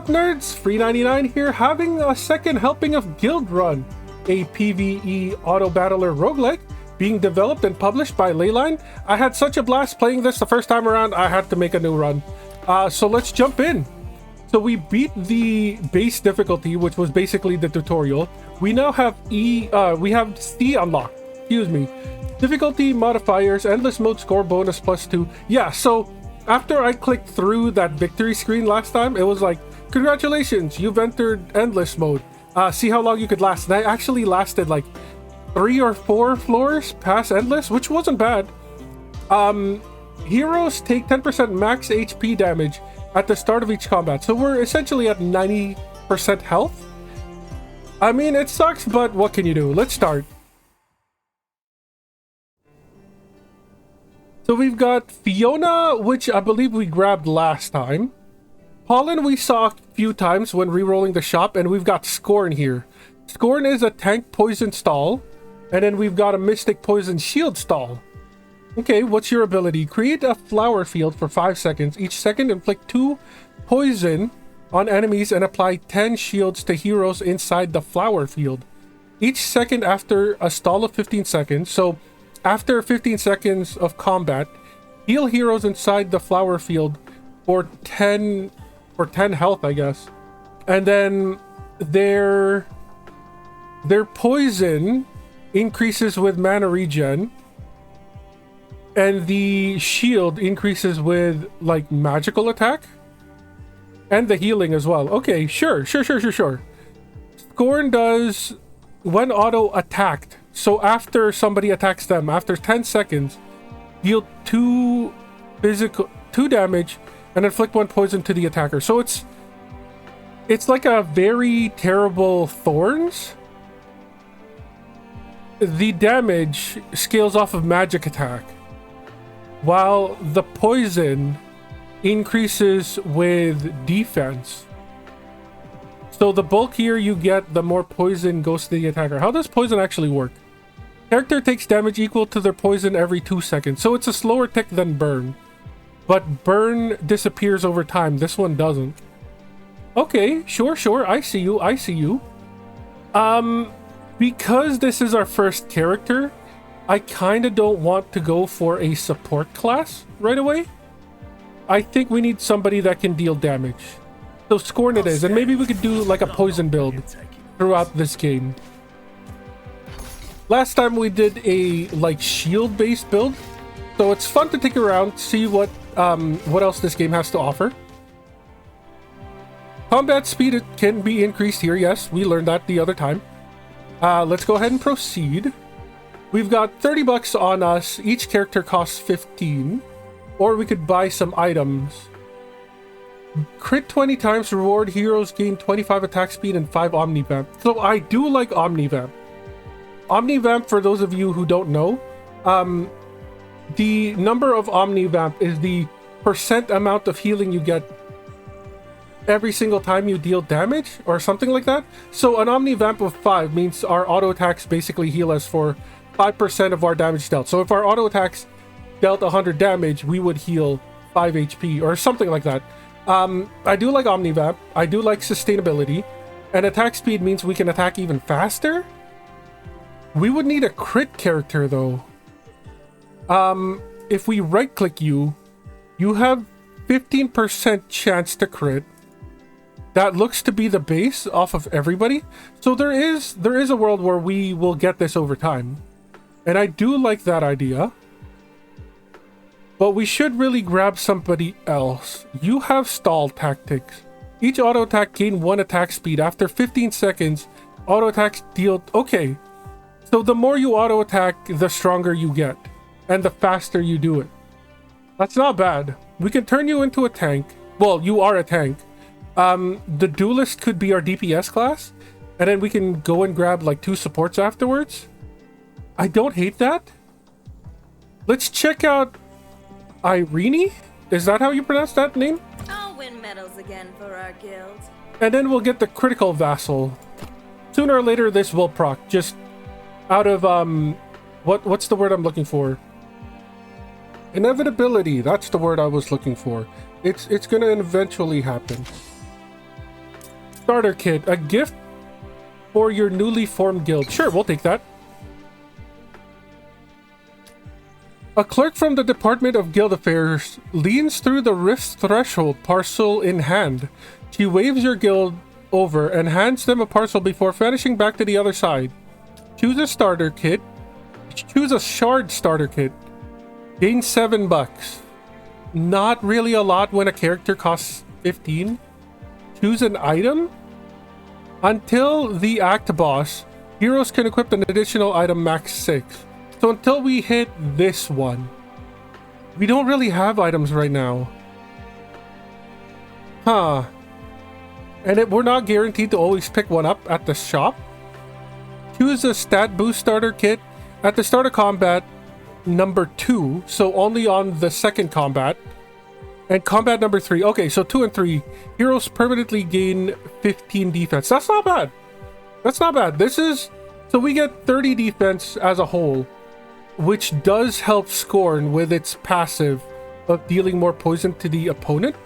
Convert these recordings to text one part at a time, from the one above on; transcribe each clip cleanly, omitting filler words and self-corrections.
Sup Nerds, Free99 here, having a second helping of Guildrun, a PvE auto-battler roguelike being developed and published by Leyline. I had such a blast playing this the first time around, I had to make a new run. So let's jump in. So we beat the base difficulty, which was basically the tutorial. We now have we have C unlocked, excuse me. Difficulty modifiers, endless mode score bonus +2. Yeah, so after I clicked through that victory screen last time, it was like, congratulations, you've entered endless mode. See how long you could last. And I actually lasted like 3 or 4 floors past endless, which wasn't bad. Heroes take 10% max HP damage at the start of each combat. So we're essentially at 90% health. I mean, it sucks, but what can you do? Let's start. So we've got Fiona, which I believe we grabbed last time. Pollen we saw a few times when re-rolling the shop, and we've got Scorn here. Scorn is a tank poison stall, and then we've got a mystic poison shield stall. Okay, what's your ability? Create a flower field for 5 seconds. Each second inflict 2 poison on enemies and apply 10 shields to heroes inside the flower field. Each second after a stall of 15 seconds, so after 15 seconds of combat, heal heroes inside the flower field for 10 health, I guess. And then their poison increases with mana regen, and the shield increases with like magical attack and the healing as well. Okay, sure. Scorn does when auto attacked. So after somebody attacks them, after 10 seconds, deal 2 damage and inflict 1 poison to the attacker. So it's like a very terrible thorns. The damage scales off of magic attack, while the poison increases with defense. So the bulkier you get, the more poison goes to the attacker. How does poison actually work? Character takes damage equal to their poison every 2 seconds. So it's a slower tick than burn. But burn disappears over time. This one doesn't. Okay, sure. I see you. Because this is our first character, I kind of don't want to go for a support class right away. I think we need somebody that can deal damage. So Scorn it is, and maybe we could do like a poison build throughout this game. Last time we did a like shield based build, so it's fun to take around, see what else this game has to offer. Combat speed can be increased here. Yes, we learned that the other time. Let's go ahead and proceed. We've got 30 bucks on us. Each character costs 15, or we could buy some items. Crit 20 times, reward heroes gain 25 attack speed and 5 Omnivamp. So I do like Omnivamp. Omnivamp, for those of you who don't know, the number of Omnivamp is the percent amount of healing you get every single time you deal damage, or something like that. So an Omnivamp of 5 means our auto attacks basically heal us for 5% of our damage dealt. So if our auto attacks dealt 100 damage, we would heal 5 HP or something like that. I do like Omnivamp. I do like sustainability, and attack speed means we can attack even faster. We would need a crit character though. If we right click you have 15% chance to crit. That looks to be the base off of everybody. So there is a world where we will get this over time, and I do like that idea. But we should really grab somebody else. You have stall tactics. Each auto attack gain 1 attack speed. After 15 seconds, auto attacks deal... Okay. So the more you auto attack, the stronger you get. And the faster you do it. That's not bad. We can turn you into a tank. Well, you are a tank. The duelist could be our DPS class. And then we can go and grab like 2 supports afterwards. I don't hate that. Let's check out... Irene? Is that how you pronounce that name? I'll win medals again for our guild. And then we'll get the critical vassal. Sooner or later this will proc. Just out of what's the word I'm looking for? Inevitability. That's the word I was looking for. It's gonna eventually happen. Starter kit, a gift for your newly formed guild. Sure, we'll take that. A clerk from the Department of Guild Affairs leans through the rift's threshold, parcel in hand. She waves your guild over and hands them a parcel before vanishing back to the other side. Choose a starter kit. Choose a shard starter kit. Gain $7. Not really a lot when a character costs 15. Choose an item. Until the act boss, heroes can equip an additional item max 6. So until we hit this one, we don't really have items right now. Huh. And we're not guaranteed to always pick one up at the shop. Choose a stat boost starter kit at the start of combat number 2. So only on the second combat. And combat number 3. Okay, so 2 and 3. Heroes permanently gain 15 defense. That's not bad. That's not bad. This is... So we get 30 defense as a whole, which does help Scorn with its passive of dealing more poison to the opponent.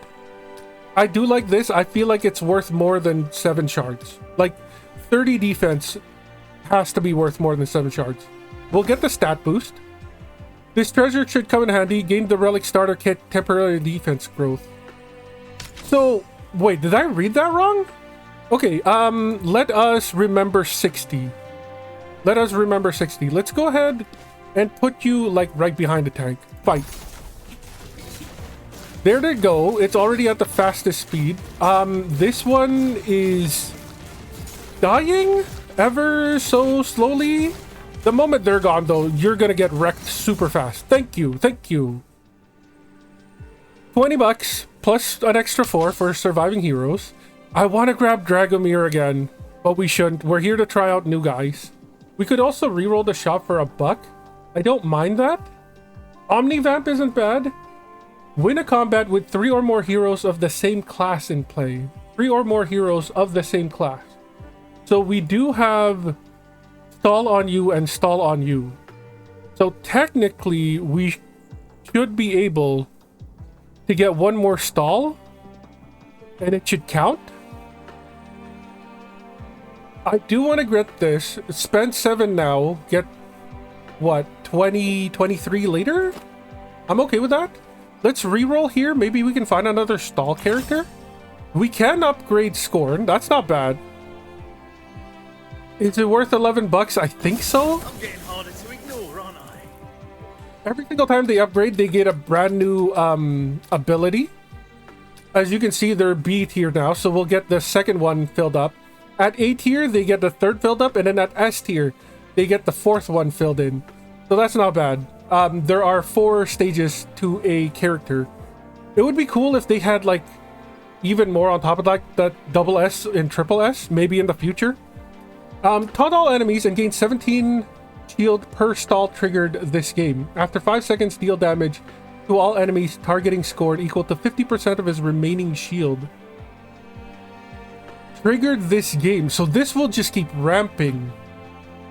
I do like this. I feel like it's worth more than 7 shards. Like, 30 defense has to be worth more than 7 shards. We'll get the stat boost. This treasure should come in handy. Gain the relic starter kit, temporary defense growth. So, wait, did I read that wrong? Okay, let us remember 60. Let us remember 60. Let's go ahead and put you, like, right behind the tank. Fight. There they go. It's already at the fastest speed. This one is dying ever so slowly. The moment they're gone, though, you're gonna get wrecked super fast. Thank you. Thank you. $20 plus an extra 4 for surviving heroes. I want to grab Dragomir again, but we shouldn't. We're here to try out new guys. We could also reroll the shop for $1. I don't mind that. Omnivamp isn't bad. Win a combat with 3 or more heroes of the same class in play. 3 or more heroes of the same class. So we do have stall on you and stall on you. So technically we should be able to get 1 more stall, and it should count. I do want to get this. Spend 7 now. Get what? 20, 23 later? I'm okay with that. Let's reroll here. Maybe we can find another stall character. We can upgrade Scorn. That's not bad. Is it worth $11? I think so. I'm getting harder to ignore, aren't I? Every single time they upgrade, they get a brand new ability. As you can see, they're B tier now, so we'll get the second one filled up. At A tier, they get the 3rd filled up, and then at S tier, they get the 4th one filled in. So that's not bad. There are 4 stages to a character. It would be cool if they had, like, even more on top of, like, that double S and triple S, maybe in the future. Taunt all enemies and gain 17 shield per stall triggered this game. After 5 seconds, deal damage to all enemies targeting Scorn equal to 50% of his remaining shield. Triggered this game, so this will just keep ramping.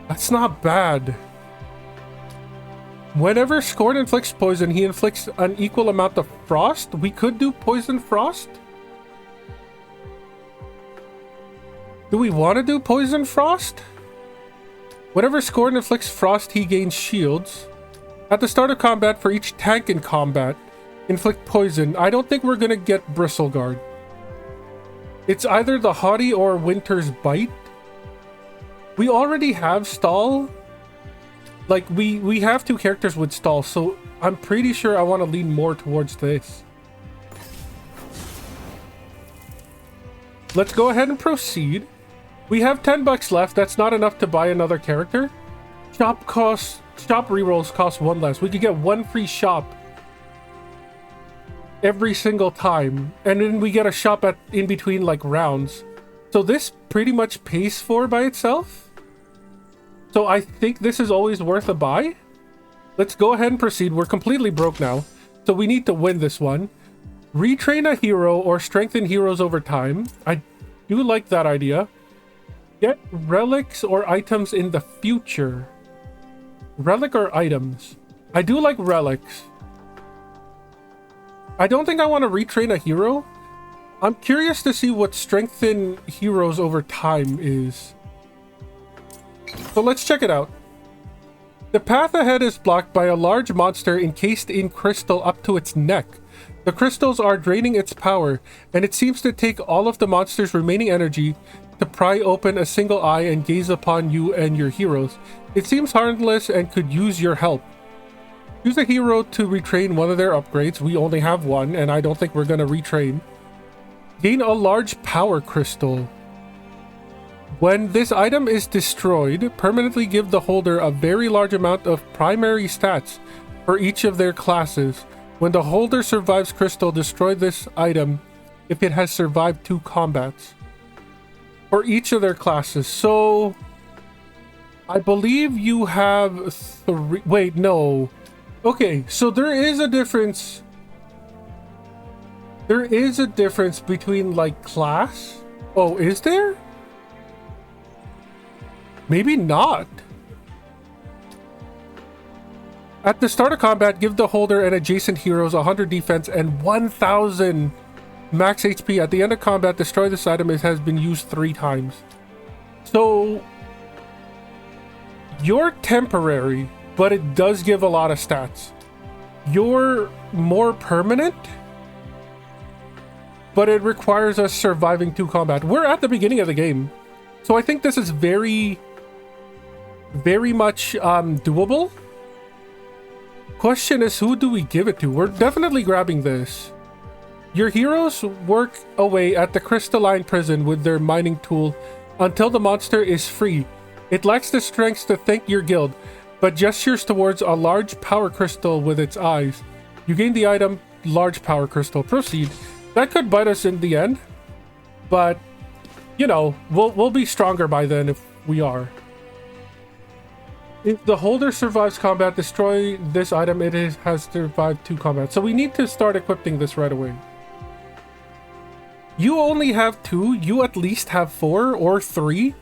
That's not bad. Whenever Scorn inflicts poison, he inflicts an equal amount of frost. We could do poison frost. Do we want to do poison frost? Whenever Scorn inflicts frost, he gains shields. At the start of combat, for each tank in combat, inflict poison. I don't think we're gonna get Bristleguard. It's either the Haughty or Winter's Bite. We already have stall. Like, we have 2 characters with stall, so I'm pretty sure I want to lean more towards this. Let's go ahead and proceed. We have $10 left. That's not enough to buy another character. Shop rerolls cost 1 less. We could get 1 free shop every single time, and then we get a shop in between, like, rounds. So this pretty much pays for by itself. So I think this is always worth a buy. Let's go ahead and proceed. We're completely broke now, so we need to win this one. Retrain a hero or strengthen heroes over time. I do like that idea. Get relics or items in the future. Relic or items? I do like relics. I don't think I want to retrain a hero. I'm curious to see what strengthen heroes over time is. So let's check it out. The path ahead is blocked by a large monster encased in crystal up to its neck. The crystals are draining its power, and it seems to take all of the monster's remaining energy to pry open a single eye and gaze upon you and your heroes. It seems harmless and could use your help. Use a hero to retrain one of their upgrades. We only have one, and I don't think we're going to retrain. Gain a large power crystal. When this item is destroyed, permanently give the holder a very large amount of primary stats for each of their classes. When the holder survives crystal, destroy this item if it has survived 2 combats. For each of their classes. So, I believe you have 3... Wait, no. Okay, so there is a difference. There is a difference between, like, class. Oh, is there? Maybe not. At the start of combat, give the holder and adjacent heroes 100 defense and 1000 max HP. At the end of combat, destroy this item. It has been used 3 times. So, you're temporary, but it does give a lot of stats. You're more permanent, but it requires us surviving 2 combat. We're at the beginning of the game, so I think this is very much doable. Question is, who do we give it to? We're definitely grabbing this. Your heroes work away at the crystalline prison with their mining tool until the monster is free. It lacks the strength to thank your guild, but gestures towards a large power crystal with its eyes. You gain the item large power crystal. Proceed. That could bite us in the end, but you know, we'll be stronger by then if we are. If the holder survives combat, destroy this item. It has survived 2 combat. So we need to start equipping this right away. You only have 2. You at least have 4 or 3.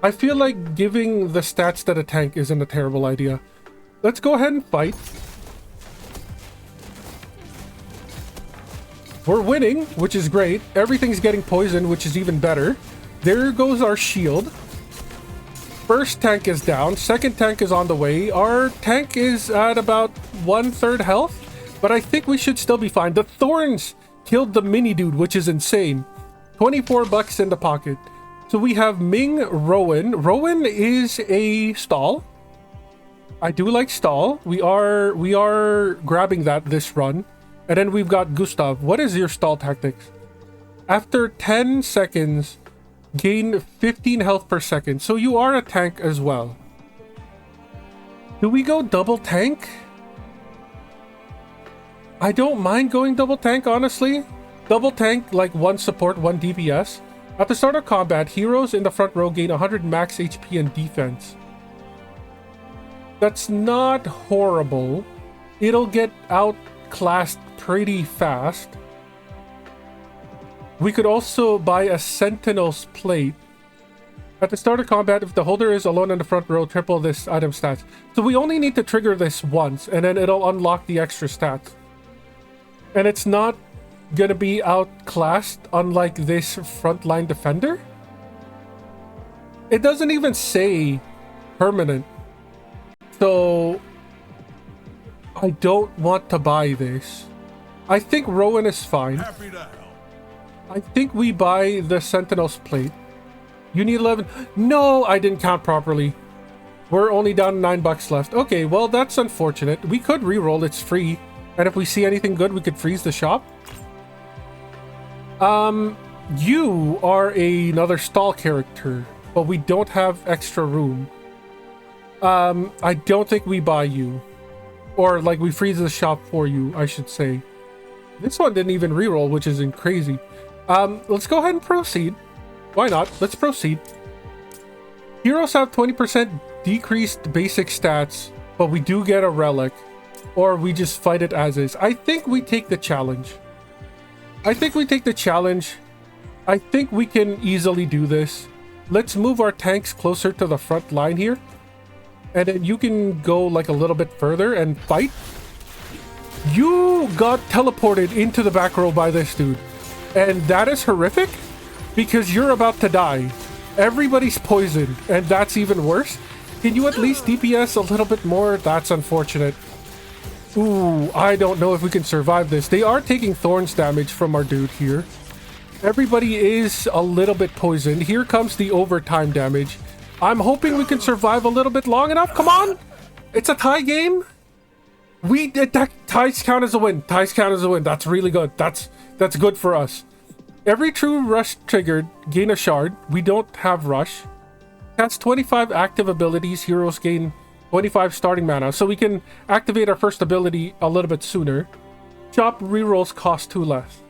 I feel like giving the stats to the tank isn't a terrible idea. Let's go ahead and fight. We're winning, which is great. Everything's getting poisoned, which is even better. There goes our shield. First tank is down. Second tank is on the way. Our tank is at about 1/3 health, but I think we should still be fine. The thorns killed the mini dude, which is insane. 24 bucks in the pocket. So we have Ming Rowan. Rowan is a stall. I do like stall. We are grabbing that this run. And then we've got Gustav. What is your stall tactics? After 10 seconds, gain 15 health per second. So you are a tank as well. Do we go double tank? I don't mind going double tank, honestly. Double tank, like 1 support, 1 DPS. At the start of combat, heroes in the front row gain 100 max HP and defense. That's not horrible. It'll get outclassed pretty fast. We could also buy a Sentinel's plate. At the start of combat, if the holder is alone in the front row, triple this item stats. So we only need to trigger this once, and then it'll unlock the extra stats. And it's not gonna be outclassed, unlike this frontline defender. It doesn't even say permanent. So I don't want to buy this. I think Rowan is fine. Happy to help. I think we buy the Sentinel's plate. You need 11. No, I didn't count properly. We're only down 9 bucks left. Okay, well, that's unfortunate. We could reroll. It's free. And if we see anything good, we could freeze the shop. You are another stall character, but we don't have extra room. I don't think we buy you. Or, like, we freeze the shop for you, I should say. This one didn't even reroll, which is crazy. Let's go ahead and proceed. Why not? Let's proceed. Heroes have 20% decreased basic stats, but we do get a relic. Or we just fight it as is. I think we take the challenge. I think we take the challenge. I think we can easily do this. Let's move our tanks closer to the front line here. And then you can go like a little bit further and fight. You got teleported into the back row by this dude. And that is horrific because you're about to die. Everybody's poisoned, and that's even worse. Can you at least DPS a little bit more? That's unfortunate. Ooh, I don't know if we can survive this. They are taking thorns damage from our dude here. Everybody is a little bit poisoned. Here comes the overtime damage. I'm hoping we can survive a little bit long enough. Come on! It's a tie game. Ties count as a win. Ties count as a win. That's really good. That's good for us. Every true rush triggered, gain a shard. We don't have rush. Cast 25 active abilities. Heroes gain 25 starting mana. So we can activate our first ability a little bit sooner. Chop rerolls cost 2 less.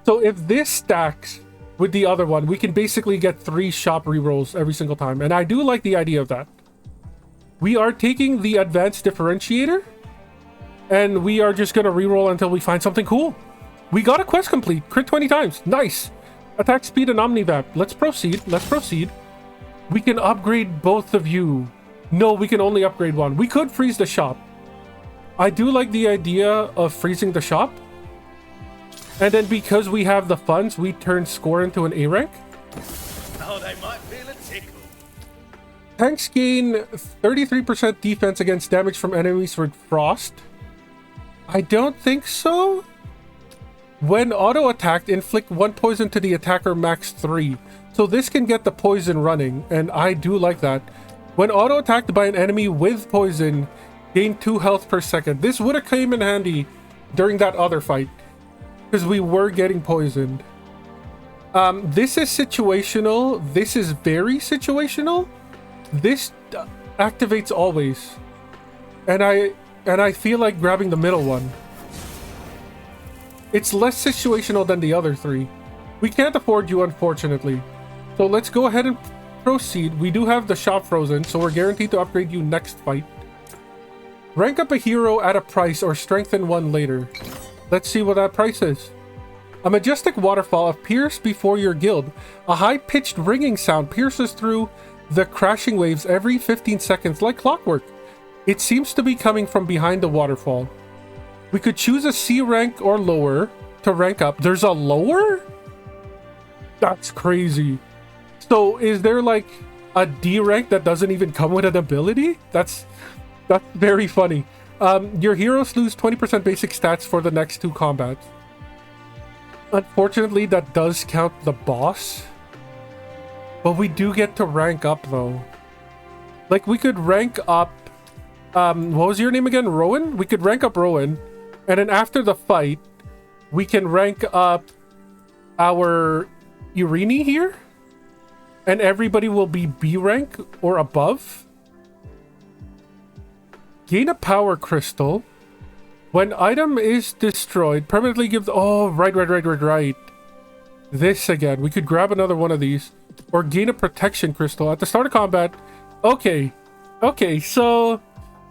So if this stacks with the other one, we can basically get 3 shop rerolls every single time. And I do like the idea of that. We are taking the advanced differentiator. And we are just going to reroll until we find something cool. We got a quest complete. Crit 20 times. Nice. Attack speed and omnivap. Let's proceed. Let's proceed. We can upgrade both of you. No, we can only upgrade one. We could freeze the shop. I do like the idea of freezing the shop. And then because we have the funds, we turn score into an A rank. Oh, they might feel a tickle. Tanks gain 33% defense against damage from enemies with frost. I don't think so. When auto attacked, inflict 1 poison to the attacker max 3. So this can get the poison running, and I do like that. When auto attacked by an enemy with poison, gain 2 health per second. This would have came in handy during that other fight, because we were getting poisoned. This is situational. This is very situational. This activates always. And I feel like grabbing the middle one. It's less situational than the other 3. We can't afford you, unfortunately. So let's go ahead and proceed. We do have the shop frozen, so we're guaranteed to upgrade you next fight. Rank up a hero at a price or strengthen one later. Let's see what that price is. A majestic waterfall appears before your guild. A high-pitched ringing sound pierces through the crashing waves every 15 seconds like clockwork. It seems to be coming from behind the waterfall. We could choose a C rank or lower to rank up. There's a lower? That's crazy. So is there like a D rank that doesn't even come with an ability? That's very funny. Your heroes lose 20% basic stats for the next 2 combats. Unfortunately, that does count the boss. But we do get to rank up though. Like we could rank up what was your name again? Rowan? We could rank up Rowan. And then after the fight, we can rank up our Irene here. And everybody will be B rank or above. Gain a power crystal. When item is destroyed, permanently give... Oh, right. This again. We could grab another one of these. Or gain a protection crystal at the start of combat. Okay, so...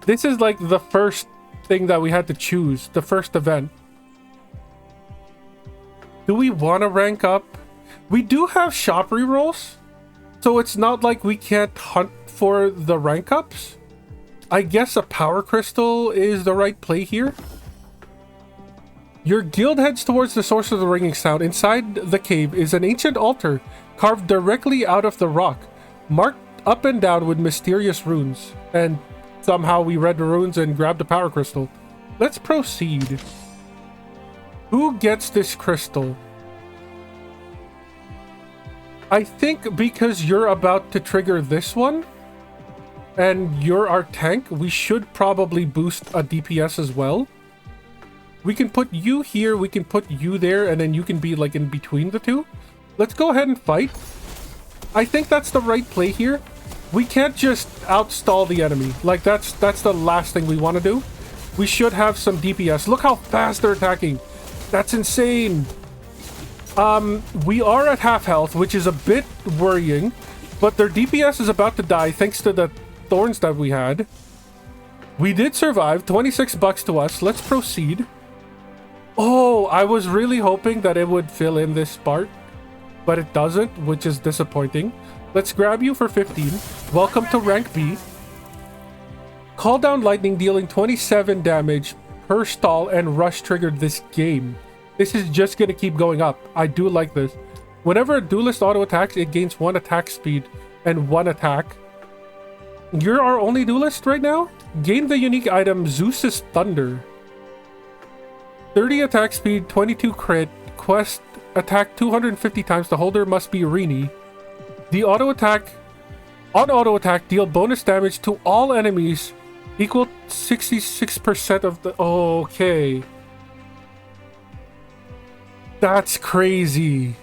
This is like the first thing that we had to choose. The first event. Do we want to rank up? We do have shop rerolls. So it's not like we can't hunt for the rank ups. I guess a power crystal is the right play here. Your guild heads towards the source of the ringing sound. Inside the cave is an ancient altar carved directly out of the rock, marked up and down with mysterious runes. And somehow we read the runes and grabbed the power crystal. Let's proceed. Who gets this crystal? I think because you're about to trigger this one, and you're our tank, we should probably boost a DPS as well. We can put you here, we can put you there, and then you can be like in between the two. Let's go ahead and fight. I think that's the right play here. We can't just outstall the enemy. Like that's the last thing we want to do. We should have some DPS. Look how fast they're attacking. That's insane. We are at half health, which is a bit worrying, but their DPS is about to die thanks to the thorns that we had. We did survive. 26 bucks to us. Let's proceed. Oh, I was really hoping that it would fill in this part, but it doesn't, which is disappointing. Let's grab you for 15. Welcome to rank B. Call down lightning, dealing 27 damage per stall, and rush triggered this game. This is just going to keep going up. I do like this. Whenever a duelist auto attacks, it gains 1 attack speed and 1 attack. You're our only duelist right now? Gain the unique item Zeus's Thunder. 30 attack speed, 22 crit. Quest attack 250 times. The holder must be Rini. The auto attack... On auto attack, deal bonus damage to all enemies equal 66% of the... Okay. That's crazy.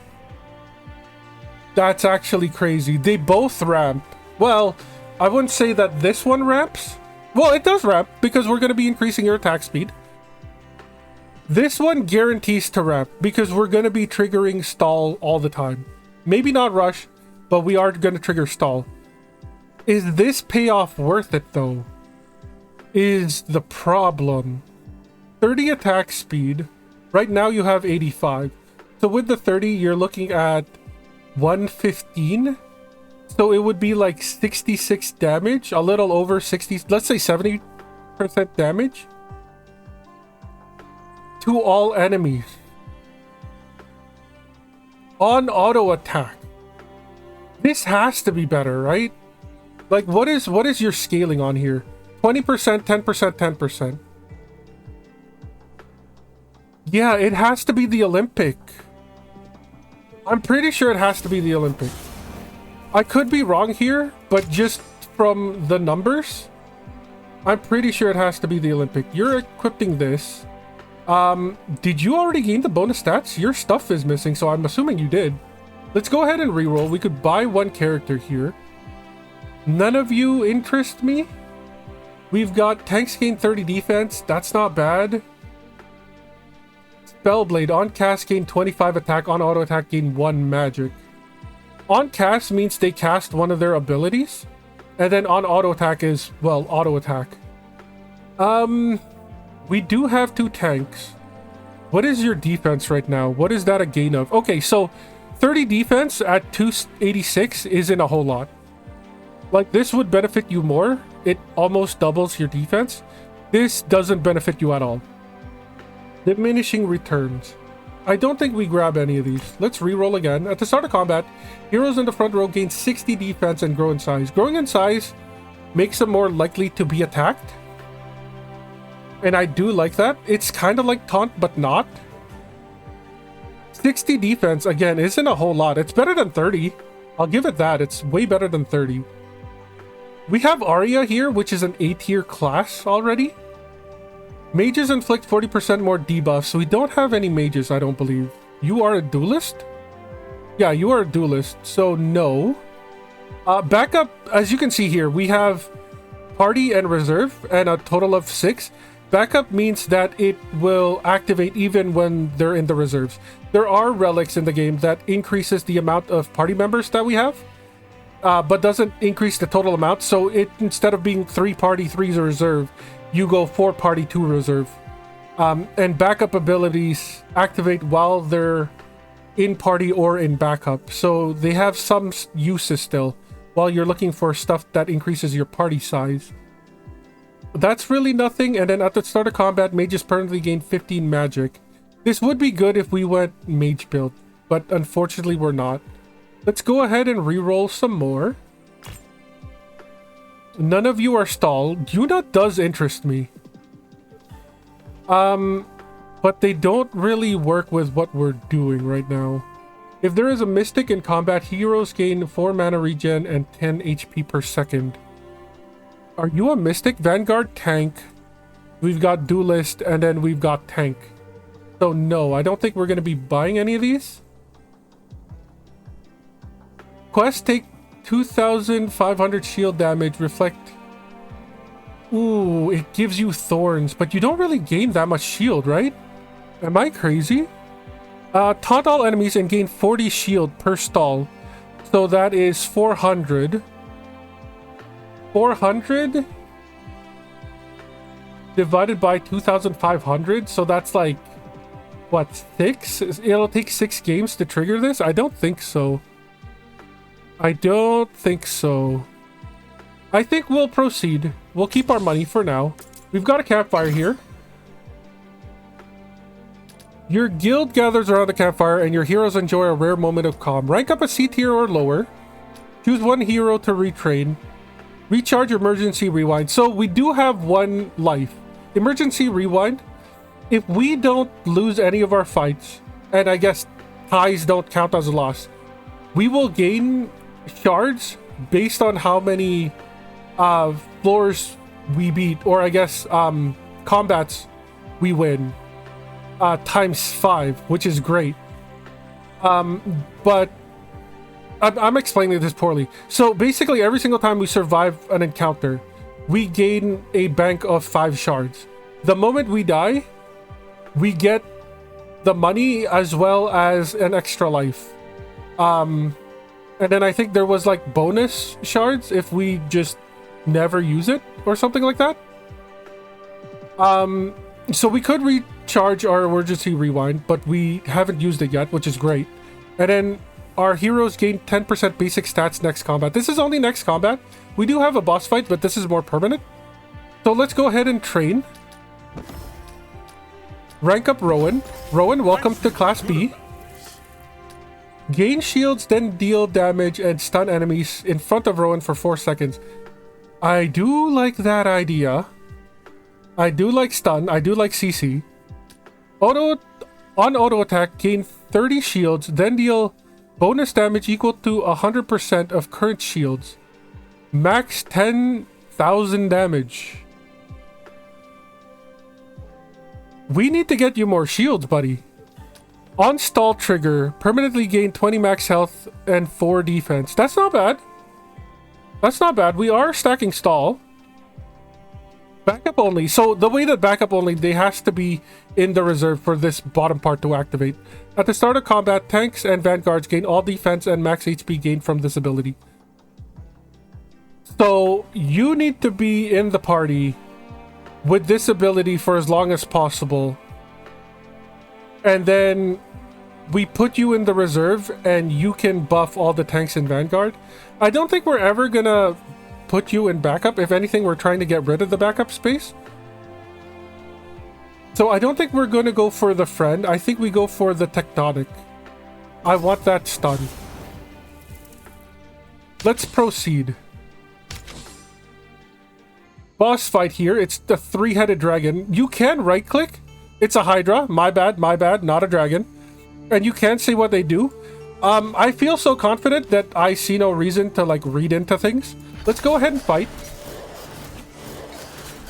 That's actually crazy. They both ramp. Well, I wouldn't say that this one ramps. Well, it does ramp because we're going to be increasing your attack speed. This one guarantees to ramp because we're going to be triggering stall all the time. Maybe not rush, but we are going to trigger stall. Is this payoff worth it though? Is the problem. 30 attack speed. Right now you have 85. So with the 30, you're looking at 115. So it would be like 66 damage, a little over 60, let's say 70% damage to all enemies on auto attack. This has to be better, right? Like what is your scaling on here? 20%, 10%, 10%. Yeah, it has to be the Olympic. I'm pretty sure it has to be the Olympic. I could be wrong here, but just from the numbers, I'm pretty sure it has to be the Olympic. You're equipping this. Did you already gain the bonus stats? Your stuff is missing, so I'm assuming you did. Let's go ahead and reroll. We could buy one character here. None of you interest me. We've got tanks gain 30 defense. That's not bad. Spellblade. On cast gain 25 attack. On auto attack gain 1 magic. On cast means they cast one of their abilities. And then on auto attack is, well, auto attack. We do have 2 tanks. What is your defense right now? What is that a gain of? Okay, so 30 defense at 286 isn't a whole lot. Like, this would benefit you more. It almost doubles your defense. This doesn't benefit you at all. Diminishing returns. I don't think we grab any of these. Let's reroll again. At the start of combat, heroes in the front row gain 60 defense and grow in size. Growing in size makes them more likely to be attacked. And I do like that. It's kind of like taunt, but not. 60 defense, again, isn't a whole lot. It's better than 30. I'll give it that. It's way better than 30. We have Arya here, which is an A-tier class already. Mages inflict 40% more debuffs, so we don't have any mages, I don't believe. You are a duelist? Yeah, you are a duelist, so no. Backup, as you can see here, we have party and reserve, and a total of 6. Backup means that it will activate even when they're in the reserves. There are relics in the game that increases the amount of party members that we have, but doesn't increase the total amount. So it, instead of being 3 party, 3 reserve, you go 4 party, 2 reserve. And backup abilities activate while they're in party or in backup. So they have some uses still while you're looking for stuff that increases your party size. That's really nothing. And then at the start of combat, mages permanently gain 15 magic. This would be good if we went mage build, but unfortunately we're not. Let's go ahead and reroll some more. None of you are stalled. Yuna does interest me. But they don't really work with what we're doing right now. If there is a mystic in combat, heroes gain 4 mana regen and 10 HP per second. Are you a mystic? Vanguard, tank. We've got duelist, and then we've got tank. So no, I don't think we're going to be buying any of these. Quest take 2,500 shield damage, reflect. Ooh, it gives you thorns, but you don't really gain that much shield, right? Am I crazy? Taunt all enemies and gain 40 shield per stall. So that is 400. 400 divided by 2,500. So that's like, what, 6? It'll take 6 games to trigger this? I don't think so. I don't think so. I think we'll proceed. We'll keep our money for now. We've got a campfire here. Your guild gathers around the campfire and your heroes enjoy a rare moment of calm. Rank up a C tier or lower. Choose one hero to retrain. Recharge emergency rewind. So we do have one life. Emergency rewind. If we don't lose any of our fights, and I guess ties don't count as a loss, we will gain shards based on how many floors we beat, or I guess combats we win, times 5, which is great. But I'm explaining this poorly. So basically, every single time we survive an encounter, we gain a bank of 5 shards. The moment we die, we get the money as well as an extra life. And then I think there was like bonus shards if we just never use it or something like that. So we could recharge our emergency rewind, but we haven't used it yet, which is great. And then our heroes gain 10% basic stats next combat. This is only next combat. We do have a boss fight, but this is more permanent. So let's go ahead and train. Rank up Rowan. Rowan, welcome to Class B. Gain shields, then deal damage and stun enemies in front of Rowan for 4 seconds. I do like that idea. I do like stun. I do like CC. On auto attack, gain 30 shields, then deal bonus damage equal to 100% of current shields. Max 10,000 damage. We need to get you more shields, buddy. On stall trigger, permanently gain 20 max health and 4 defense. That's not bad. That's not bad. We are stacking stall. Backup only. So the way that backup only, they has to be in the reserve for this bottom part to activate. At the start of combat, tanks and vanguards gain all defense and max HP gained from this ability. So you need to be in the party with this ability for as long as possible. And then we put you in the reserve and you can buff all the tanks in vanguard. I don't think we're ever gonna put you in backup. If anything, we're trying to get rid of the backup space. So I don't think we're gonna go for the friend. I think we go for the tectonic. I want that stun. Let's proceed. Boss fight here. It's the 3-headed dragon. You can right click. It's a hydra. My bad, not a dragon. And you can see what they do. I feel so confident that I see no reason to like read into things. Let's go ahead and fight.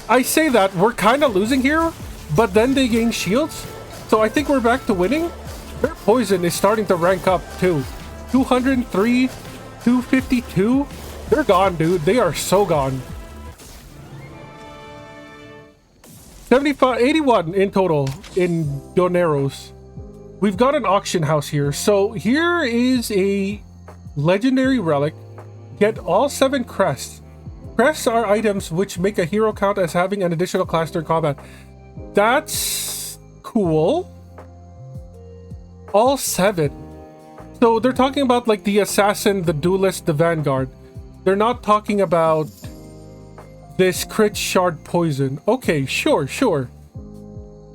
I say that we're kind of losing here, but then they gain shields. So I think we're back to winning. Their poison is starting to rank up too. 203, 252. They're gone, dude. They are so gone. 75, 81 in total in Doneros. We've got an auction house here. So here is a legendary relic. Get all 7 crests. Crests are items which make a hero count as having an additional class during combat. That's cool. All 7. So they're talking about like the assassin, the duelist, the vanguard. They're not talking about this crit shard poison. Okay, sure.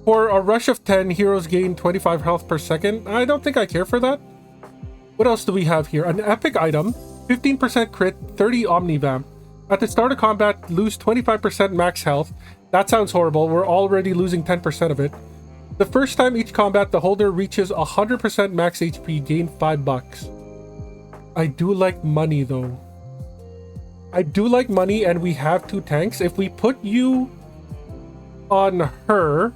For a rush of 10, heroes gain 25 health per second. I don't think I care for that. What else do we have here? An epic item, 15% crit, 30 omnivamp. At the start of combat, lose 25% max health. That sounds horrible. We're already losing 10% of it. The first time each combat, the holder reaches 100% max HP, gain $5. I do like money though. I do like money, and we have 2 tanks. If we put you on her,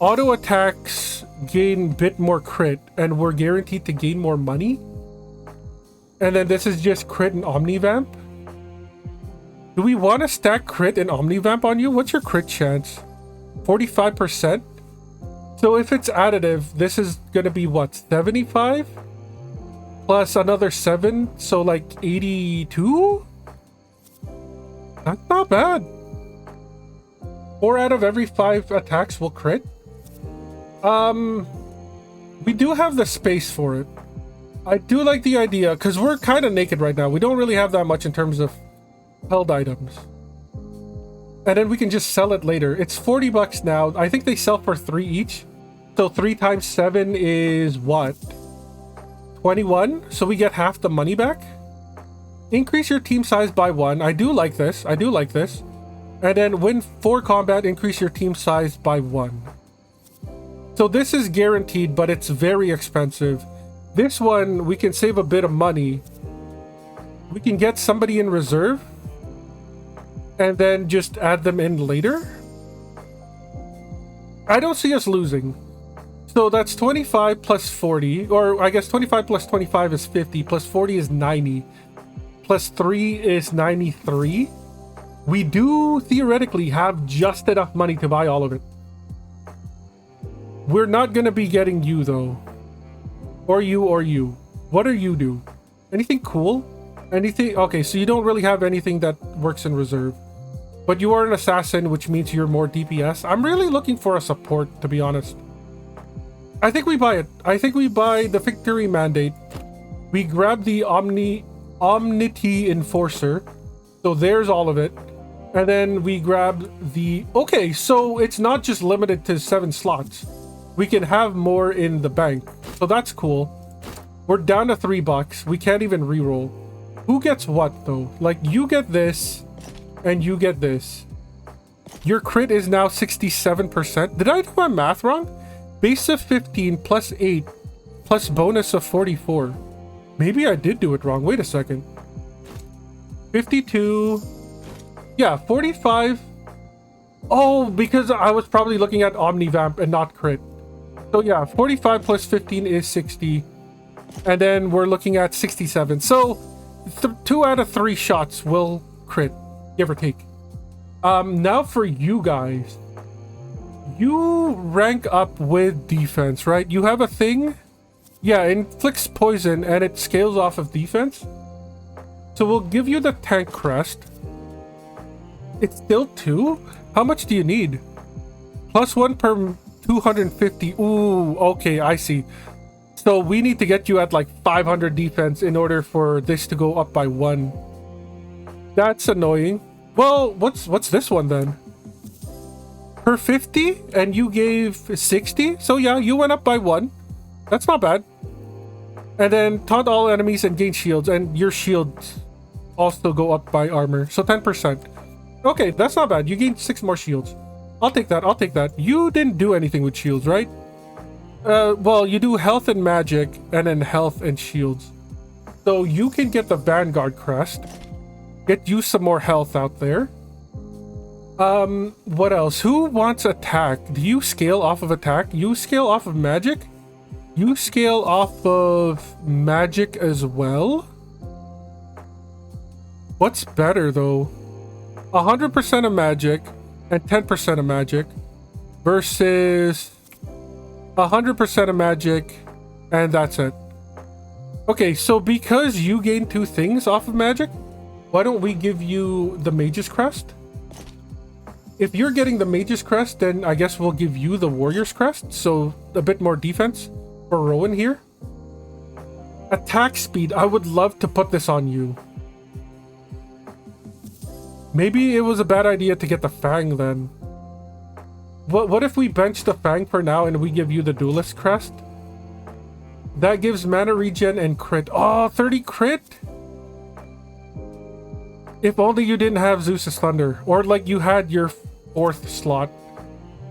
auto attacks gain a bit more crit, and we're guaranteed to gain more money. And then this is just crit and omnivamp. Do we want to stack crit and omnivamp on you? What's your crit chance? 45%. So if it's additive, this is gonna be what, 75 plus another 7, so like 82. That's not bad. 4 out of every 5 attacks will crit. We do have the space for it. I do like the idea, because we're kind of naked right now. We don't really have that much in terms of held items. And then we can just sell it later. It's $40 now. I think they sell for 3 each. So 3 times 7 is what? 21. So we get half the money back. Increase your team size by 1. I do like this. I do like this. And then win 4 combat, increase your team size by 1. So this is guaranteed, but it's very expensive. This one, we can save a bit of money. We can get somebody in reserve and then just add them in later. I don't see us losing. So that's 25 plus 40, or I guess 25 plus 25 is 50, plus 40 is 90, plus 3 is 93. We do theoretically have just enough money to buy all of it. We're not going to be getting you though. Or you, or you. What do you do? Anything cool? Anything? Okay, so you don't really have anything that works in reserve. But you are an assassin, which means you're more DPS. I'm really looking for a support, to be honest. I think we buy it. I think we buy the Victory Mandate. We grab the Omnity Enforcer. So there's all of it. And then we grab the... Okay, so it's not just limited to 7 slots. We can have more in the bank. So that's cool. We're down to $3. We can't even reroll. Who gets what, though? Like, you get this, and you get this. Your crit is now 67%. Did I do my math wrong? Base of 15 plus 8 plus bonus of 44. Maybe I did do it wrong. Wait a second. 52. Yeah, 45. Oh, because I was probably looking at Omnivamp and not crit. So yeah, 45 plus 15 is 60. And then we're looking at 67. So 2 out of 3 shots will crit, give or take. Now for you guys. You rank up with defense, right? You have a thing. Yeah, it inflicts poison and it scales off of defense. So we'll give you the tank crest. It's still 2? How much do you need? Plus 1 per 250. Ooh, okay, I see. So we need to get you at like 500 defense in order for this to go up by 1. That's annoying. Well, what's this one then? Per 50 and you gave 60? So yeah, you went up by 1. That's not bad. And then taunt all enemies and gain shields, and your shields also go up by armor. So 10%. Okay, that's not bad. You gained 6 more shields. I'll take that. I'll take that. You didn't do anything with shields, right? Well, you do health and magic, and then health and shields. So you can get the Vanguard crest. Get you some more health out there. What else? Who wants attack? Do you scale off of attack? You scale off of magic? You scale off of magic as well? What's better though? 100% of magic and 10% of magic versus 100% of magic and that's it. Okay, so because you gain 2 things off of magic, why don't we give you the Mage's Crest? If you're getting the Mage's Crest, then I guess we'll give you the Warrior's Crest, so a bit more defense for Rowan here. Attack speed, I would love to put this on you. Maybe it was a bad idea to get the Fang then. What if we bench the Fang for now and we give you the Duelist Crest? That gives mana regen and crit. Oh, 30 crit? If only you didn't have Zeus's Thunder. Or like you had your 4th slot.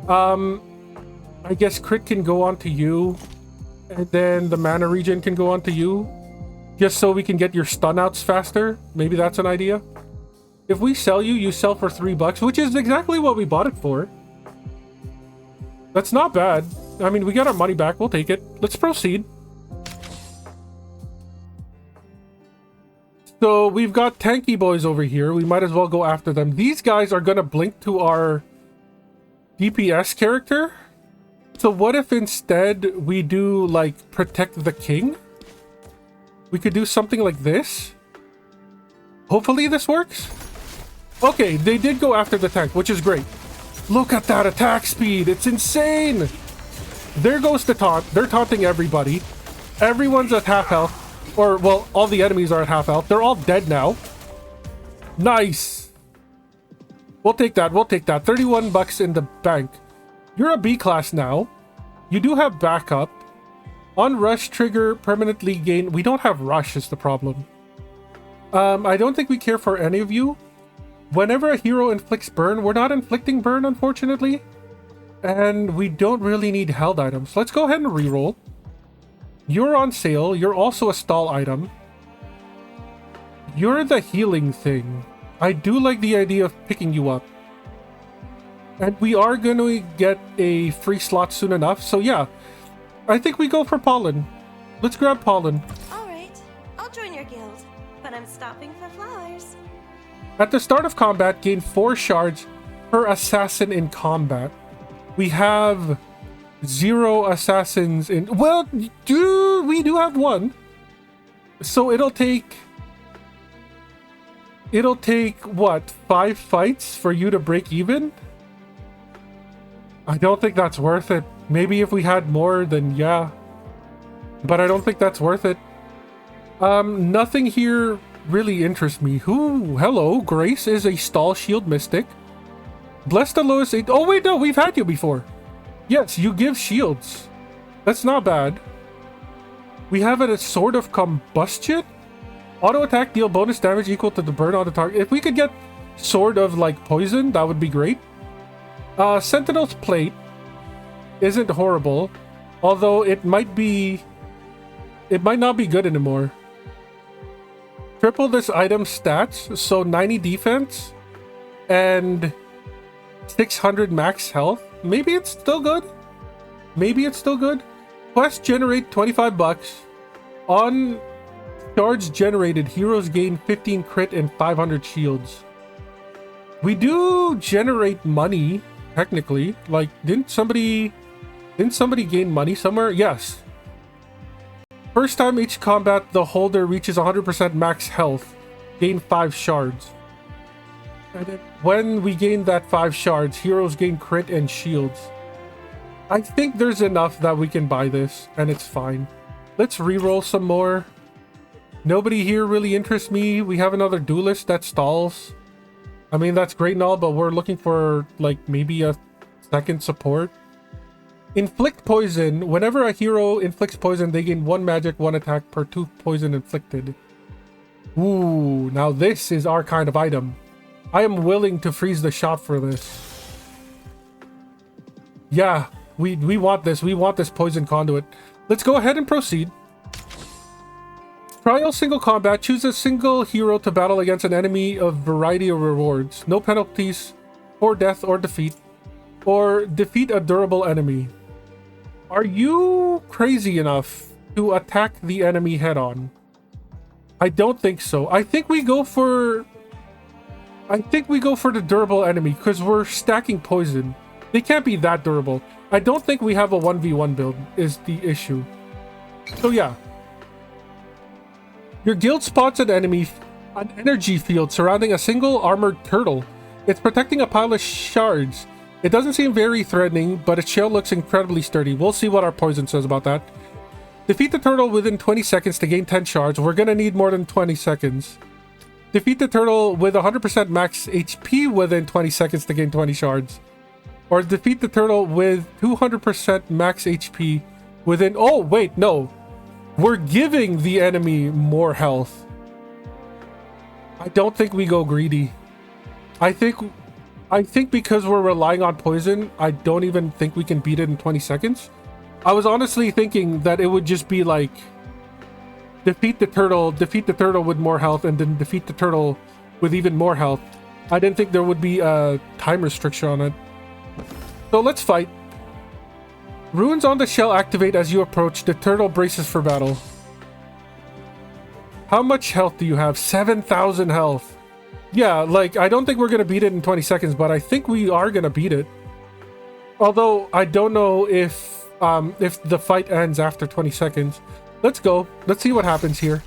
I guess crit can go on to you. And then the mana regen can go on to you. Just so we can get your stun outs faster. Maybe that's an idea. If we sell you, you sell for $3, which is exactly what we bought it for. That's not bad. I mean, we got our money back. We'll take it. Let's proceed. So we've got tanky boys over here. We might as well go after them. These guys are going to blink to our DPS character. So what if instead we do like protect the king? We could do something like this. Hopefully this works. Okay, they did go after the tank, which is great. Look at that attack speed. It's insane. There goes the taunt. They're taunting everybody. Everyone's at half health. Or, well, all the enemies are at half health. They're all dead now. Nice. We'll take that. We'll take that. $31 in the bank. You're a B class now. You do have backup. On rush trigger, permanently gain... We don't have rush is the problem. I don't think we care for any of you. Whenever a hero inflicts burn, we're not inflicting burn, unfortunately. And we don't really need held items. Let's go ahead and reroll. You're on sale. You're also a stall item. You're the healing thing. I do like the idea of picking you up. And we are going to get a free slot soon enough. So yeah, I think we go for Pollen. Let's grab Pollen. Alright, I'll join your guild, but I'm stopping for flowers. At the start of combat, gain 4 shards per assassin in combat. We have 0 assassins in... Well, we do have 1. So it'll take, what, 5 fights for you to break even? I don't think that's worth it. Maybe if we had more, then yeah. But I don't think that's worth it. Nothing here really interests me. Hello, Grace is a stall shield mystic. Bless the lowest 8. Oh wait, no, we've had you before. Yes, you give shields. That's not bad. We have a sword of combustion. Auto attack, deal bonus damage equal to the burn on the target. If we could get sword of like poison, that would be great. Sentinel's plate isn't horrible, although it might not be good anymore. Triple this item's stats, so 90 defense and 600 max health. Maybe it's still good. Quest generate 25 bucks. On shards generated, heroes gain 15 crit and 500 shields. We do generate money, technically. Like, didn't somebody gain money somewhere? Yes. First time each combat, the holder reaches 100% max health. Gain 5 shards. And then when we gain that 5 shards, heroes gain crit and shields. I think there's enough that we can buy this, and it's fine. Let's reroll some more. Nobody here really interests me. We have another duelist that stalls. I mean, that's great and all, but we're looking for, like, maybe a second support. Inflict poison. Whenever a hero inflicts poison, they gain 1 magic, 1 attack per 2 poison inflicted. Ooh, now this is our kind of item. I am willing to freeze the shop for this. Yeah, we want this. We want this poison conduit. Let's go ahead and proceed. Trial single combat. Choose a single hero to battle against an enemy of variety of rewards. No penalties for death or defeat. Or defeat a durable enemy. Are you crazy enough to attack the enemy head on? I don't think so. I think we go for the durable enemy because we're stacking poison. They can't be that durable. I don't think we have a 1v1 build is the issue. So yeah. Your guild spots an energy field surrounding a single armored turtle. It's protecting a pile of shards. It doesn't seem very threatening, but its shell looks incredibly sturdy. We'll see what our poison says about that. Defeat the turtle within 20 seconds to gain 10 shards. We're gonna need more than 20 seconds. Defeat the turtle with 100% max HP within 20 seconds to gain 20 shards. Or defeat the turtle with 200% max HP within... Oh, wait, no. We're giving the enemy more health. I don't think we go greedy. I think because we're relying on poison, I don't even think we can beat it in 20 seconds. I was honestly thinking that it would just be like... defeat the turtle with more health, and then defeat the turtle with even more health. I didn't think there would be a time restriction on it. So let's fight. Runes on the shell activate as you approach. The turtle braces for battle. How much health do you have? 7,000 health. Yeah, like, I don't think we're going to beat it in 20 seconds, but I think we are going to beat it. Although, I don't know if the fight ends after 20 seconds. Let's go. Let's see what happens here.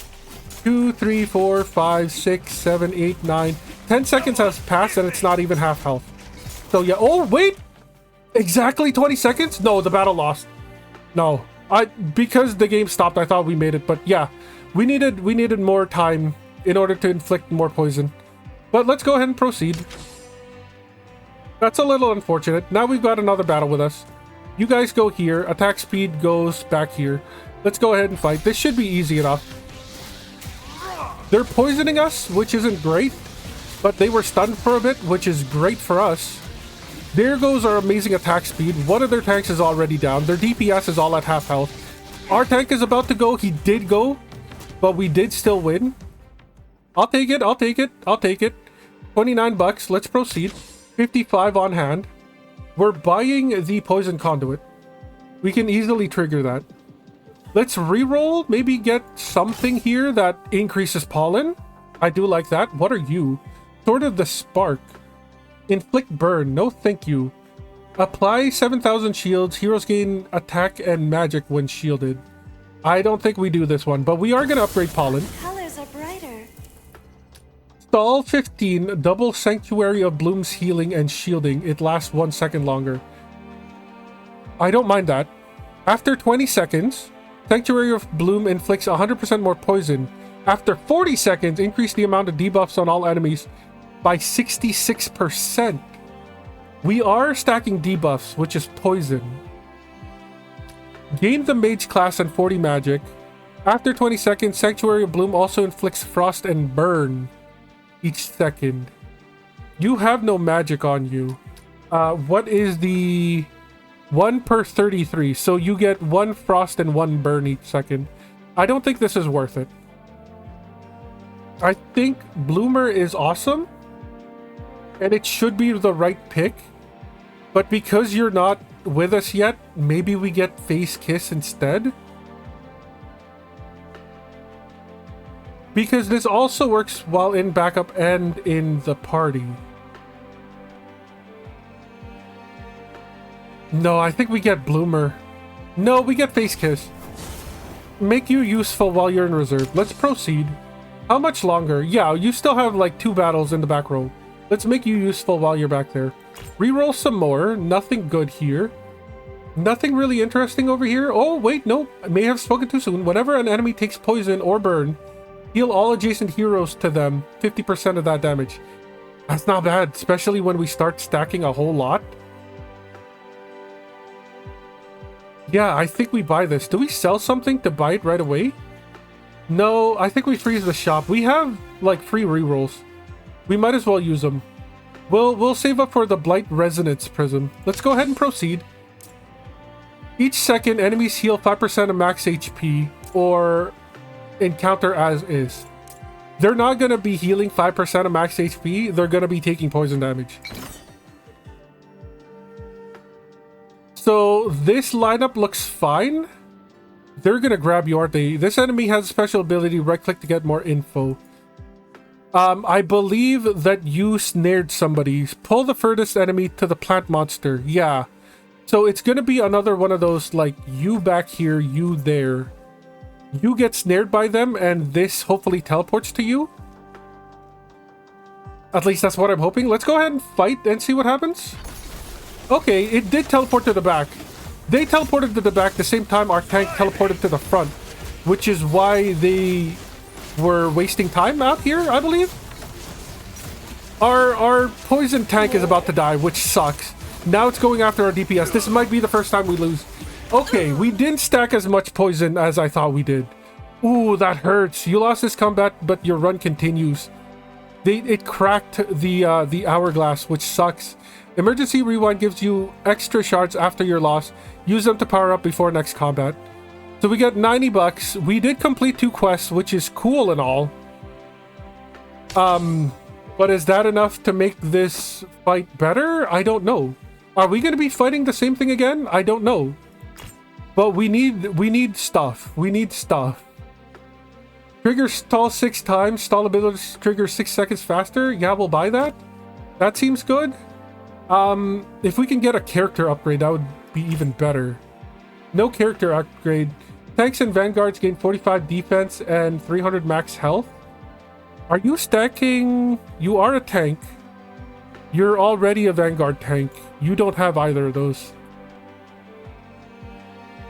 2, 3, 4, 5, 6, 7, 8, 9. 10 seconds has passed and it's not even half health. So yeah. Oh, wait. Exactly 20 seconds? No, the battle lost. No. Because the game stopped, I thought we made it. But yeah, we needed more time in order to inflict more poison. But let's go ahead and proceed. That's a little unfortunate. Now we've got another battle with us. You guys go here. Attack speed goes back here. Let's go ahead and fight. This should be easy enough. They're poisoning us, which isn't great, but they were stunned for a bit, which is great for us. There goes our amazing attack speed. One of their tanks is already down. Their DPS is all at half health. Our tank is about to go. He did go, but we did still win. I'll take it. I'll take it. I'll take it. 29 bucks. Let's proceed. 55 on hand. We're buying the poison conduit. We can easily trigger that. Let's reroll. Maybe get something here that increases pollen. I do like that. What are you? Sword of the Spark. Inflict burn. No thank you. Apply 7,000 shields. Heroes gain attack and magic when shielded. I don't think we do this one, but we are going to upgrade pollen. Colors are brighter. Stall 15. Double Sanctuary of Bloom's healing and shielding. It lasts 1 second longer. I don't mind that. After 20 seconds, Sanctuary of Bloom inflicts 100% more poison. After 40 seconds, increase the amount of debuffs on all enemies by 66%. We are stacking debuffs, which is poison. Gain the mage class and 40 magic. After 20 seconds, Sanctuary of Bloom also inflicts frost and burn each second. You have no magic on you. What is the 1 per 33? So you get 1 frost and 1 burn each second. I don't think this is worth it. I think Bloomer is awesome, and it should be the right pick. But because you're not with us yet, maybe we get Face Kiss instead. Because this also works while in backup and in the party. No, I think we get Bloomer. No, we get Face Kiss. Make you useful while you're in reserve. Let's proceed. How much longer? Yeah, you still have like 2 battles in the back row. Let's make you useful while you're back there. Reroll some more. Nothing good here. Nothing really interesting over here. Oh, wait, no. I may have spoken too soon. Whenever an enemy takes poison or burn, heal all adjacent heroes to them 50% of that damage. That's not bad, especially when we start stacking a whole lot. Yeah, I think we buy this. Do we sell something to buy it right away? No, I think we freeze the shop. We have like free rerolls. We might as well use them. We'll save up for the Blight Resonance Prism. Let's go ahead and proceed. Each second, enemies heal 5% of max HP or encounter as is. They're not going to be healing 5% of max HP. They're going to be taking poison damage. So this lineup looks fine. They're going to grab you, aren't they? This enemy has a special ability. Right click to get more info. I believe that you snared somebody. Pull the furthest enemy to the plant monster. Yeah. So it's going to be another one of those, like, you back here, you there. You get snared by them, and this hopefully teleports to you. At least that's what I'm hoping. Let's go ahead and fight and see what happens. Okay, it did teleport to the back. They teleported to the back the same time our tank teleported to the front, which is why they were wasting time out here, I believe. Our poison tank is about to die, which sucks. Now it's going after our DPS. This might be the first time we lose. Okay, we didn't stack as much poison as I thought we did. Ooh, that hurts. You lost this combat, but your run continues. It cracked the hourglass, which sucks. Emergency rewind gives you extra shards after your loss. Use them to power up before next combat. So we get 90 bucks. We did complete 2 quests, which is cool and all. But is that enough to make this fight better? I don't know. Are we going to be fighting the same thing again? I don't know. But we need stuff. We need stuff. Trigger stall 6 times. Stall abilities trigger 6 seconds faster. Yeah, we'll buy that. That seems good. If we can get a character upgrade, that would be even better. No character upgrade. Tanks and vanguards gain 45 defense and 300 max health. Are you stacking? You are a tank. You're already a vanguard tank. You don't have either of those.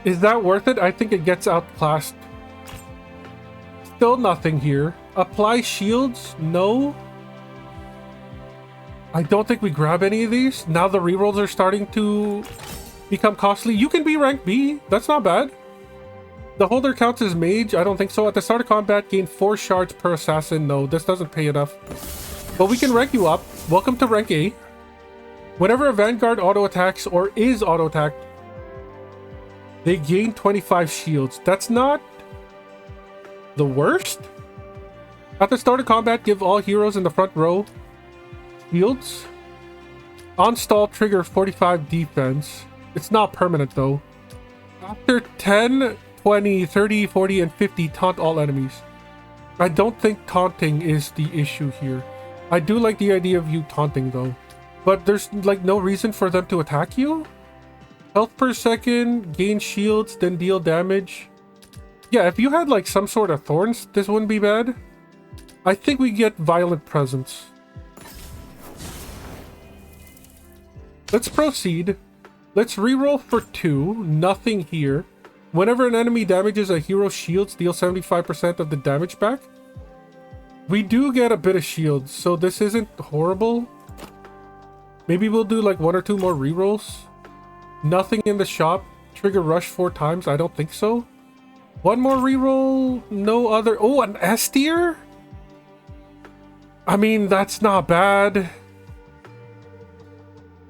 Is that worth it? I think it gets outclassed. Still nothing here. Apply shields? No. I don't think we grab any of these. Now the rerolls are starting to become costly. You can be rank B. That's not bad. The holder counts as mage. I don't think so. At the start of combat, gain 4 shards per assassin. No, this doesn't pay enough. But we can rank you up. Welcome to rank A. Whenever a vanguard auto attacks or is auto attacked, they gain 25 shields. That's not the worst. At the start of combat, give all heroes in the front row shields. On stall, trigger 45 defense. It's not permanent though. After 10, 20, 30, 40, and 50, taunt all enemies. I don't think taunting is the issue here. I do like the idea of you taunting though. But there's like no reason for them to attack you? Health per second, gain shields, then deal damage. Yeah, if you had like some sort of thorns, this wouldn't be bad. I think we get violent presence. Let's proceed. Let's reroll for 2. Nothing here. Whenever an enemy damages a hero's shields, deal 75% of the damage back. We do get a bit of shields, so this isn't horrible. Maybe we'll do like 1 or 2 more rerolls. Nothing in the shop. Trigger rush 4 times. I don't think so. 1 more reroll. No other. Oh, an S tier? I mean, that's not bad.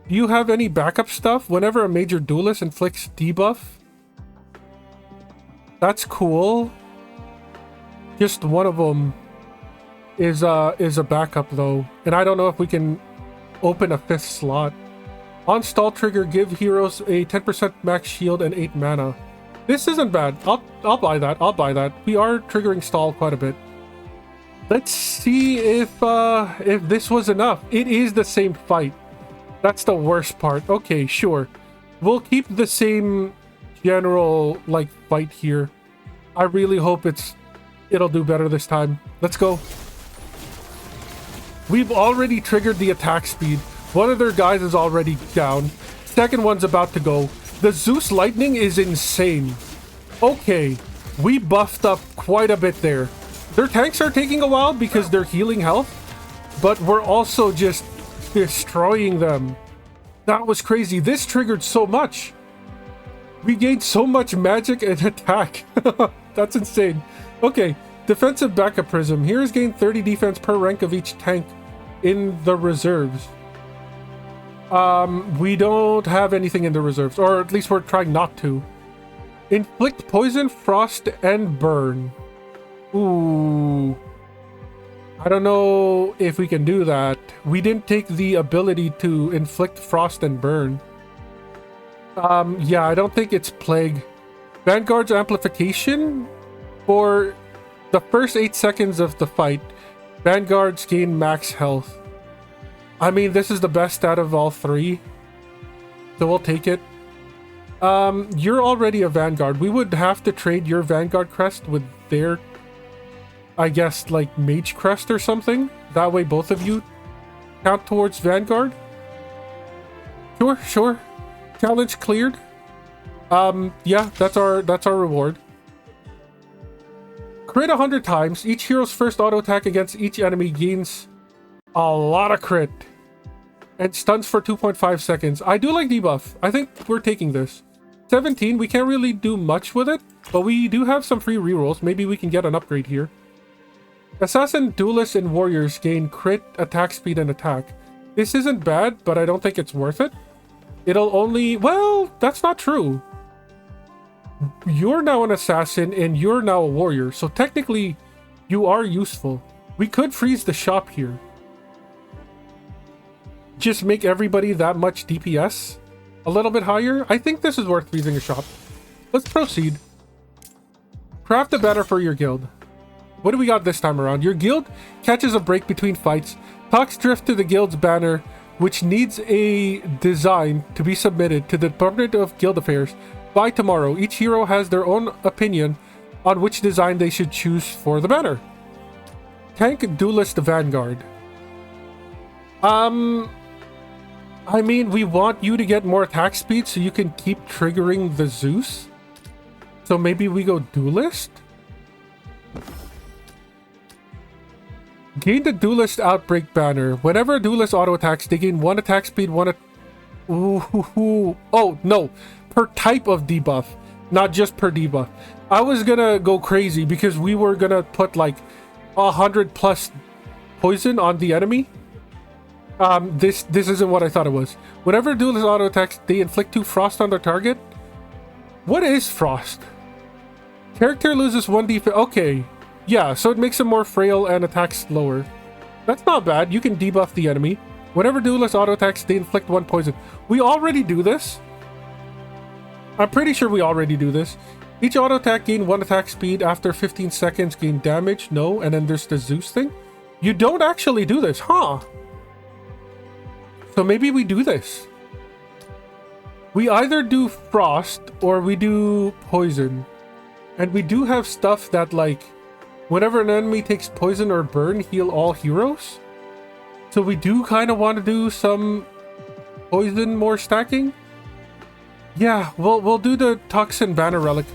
Do you have any backup stuff? Whenever a major duelist inflicts debuff. That's cool. Just one of them is a backup though. And I don't know if we can open a 5th slot. On stall trigger, give heroes a 10% max shield and 8 mana. This isn't bad. I'll buy that. I'll buy that. We are triggering stall quite a bit. Let's see if this was enough. It is the same fight. That's the worst part. Okay, sure. We'll keep the same general like fight here. I really hope it'll do better this time. Let's go. We've already triggered the attack speed. One of their guys is already down. Second one's about to go. The Zeus lightning is insane. Okay, we buffed up quite a bit there. Their tanks are taking a while because they're healing health, but we're also just destroying them. That was crazy. This triggered so much. We gained so much magic and attack. That's insane. Okay, defensive backup prism. Heroes gain 30 defense per rank of each tank in the reserves. We don't have anything in the reserves, or at least we're trying not to. Inflict poison, frost, and burn. Ooh. I don't know if we can do that. We didn't take the ability to inflict frost and burn. Yeah, I don't think it's plague. Vanguard's amplification. For the first 8 seconds of the fight, Vanguards gain max health. I mean, this is the best out of all 3. So we'll take it. You're already a Vanguard. We would have to trade your Vanguard crest with their, I guess, like Mage crest or something. That way both of you count towards Vanguard. Sure, sure. Challenge cleared. Yeah, that's our reward. Crit 100 times. Each hero's first auto attack against each enemy gains a lot of crit. And stuns for 2.5 seconds. I do like debuff. I think we're taking this. 17, we can't really do much with it, but we do have some free rerolls. Maybe we can get an upgrade here. Assassin, duelists, and warriors gain crit, attack speed, and attack. This isn't bad, but I don't think it's worth it. It'll only... Well, that's not true. You're now an assassin, and you're now a warrior, so technically, you are useful. We could freeze the shop here. Just make everybody that much DPS a little bit higher. I think this is worth freezing a shop. Let's proceed. Craft a banner for your guild. What do we got this time around? Your guild catches a break between fights. Talks drift to the guild's banner, which needs a design to be submitted to the Department of Guild Affairs by tomorrow. Each hero has their own opinion on which design they should choose for the banner. Tank Duelist Vanguard. I mean, we want you to get more attack speed so you can keep triggering the Zeus. So maybe we go Duelist? Gain the Duelist Outbreak banner. Whenever a Duelist auto attacks, they gain 1 attack speed, 1 Ooh. Oh, no. Per type of debuff, not just per debuff. I was gonna go crazy because we were gonna put like 100 plus poison on the enemy. This isn't what I thought it was. Whenever duelist auto attacks, they inflict 2 frost on their target. What is frost? Character loses 1 defense. Okay. Yeah, so it makes them more frail and attacks slower. That's not bad. You can debuff the enemy. Whenever duelist auto attacks, they inflict 1 poison. We already do this. I'm pretty sure we already do this. Each auto attack gain 1 attack speed. After 15 seconds, gain damage. No. And then there's the Zeus thing. You don't actually do this, huh? So maybe we do this. We either do frost or we do poison. And we do have stuff that, like, whenever an enemy takes poison or burn, heal all heroes. So we do kind of want to do some poison more stacking. Yeah, we'll do the Toxin Banner Relic.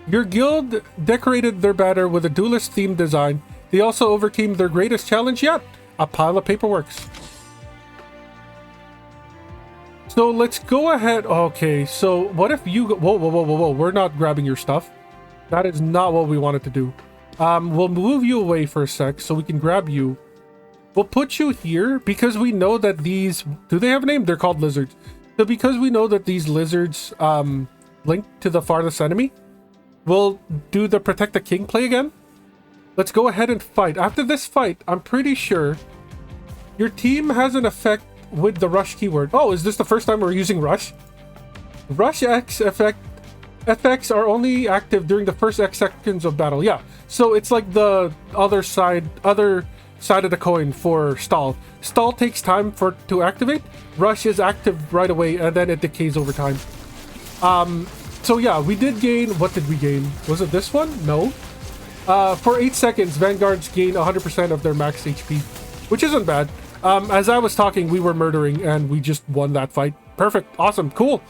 Your guild decorated their banner with a duelist themed design. They also overcame their greatest challenge yet, a pile of paperworks. So let's go ahead. Okay, so what if you go... Whoa. We're not grabbing your stuff. That is not what we wanted to do. We'll move you away for a sec so we can grab you. We'll put you here because we know that these... Do they have a name? They're called lizards. So because we know that these lizards link to the farthest enemy, we'll do the Protect the King play again. Let's go ahead and fight. After this fight, I'm pretty sure your team has an effect with the rush keyword. Oh, is this the first time we're using rush? Rush X effects are only active during the first X seconds of battle. Yeah, so it's like the other side of the coin for stall. Stall takes time to activate. Rush is active right away and then it decays over time. So yeah, we did gain... What did we gain? Was it this one? No. For 8 seconds, Vanguards gain 100% of their max HP, which isn't bad. As I was talking, we were murdering and we just won that fight. Perfect. Awesome. Cool.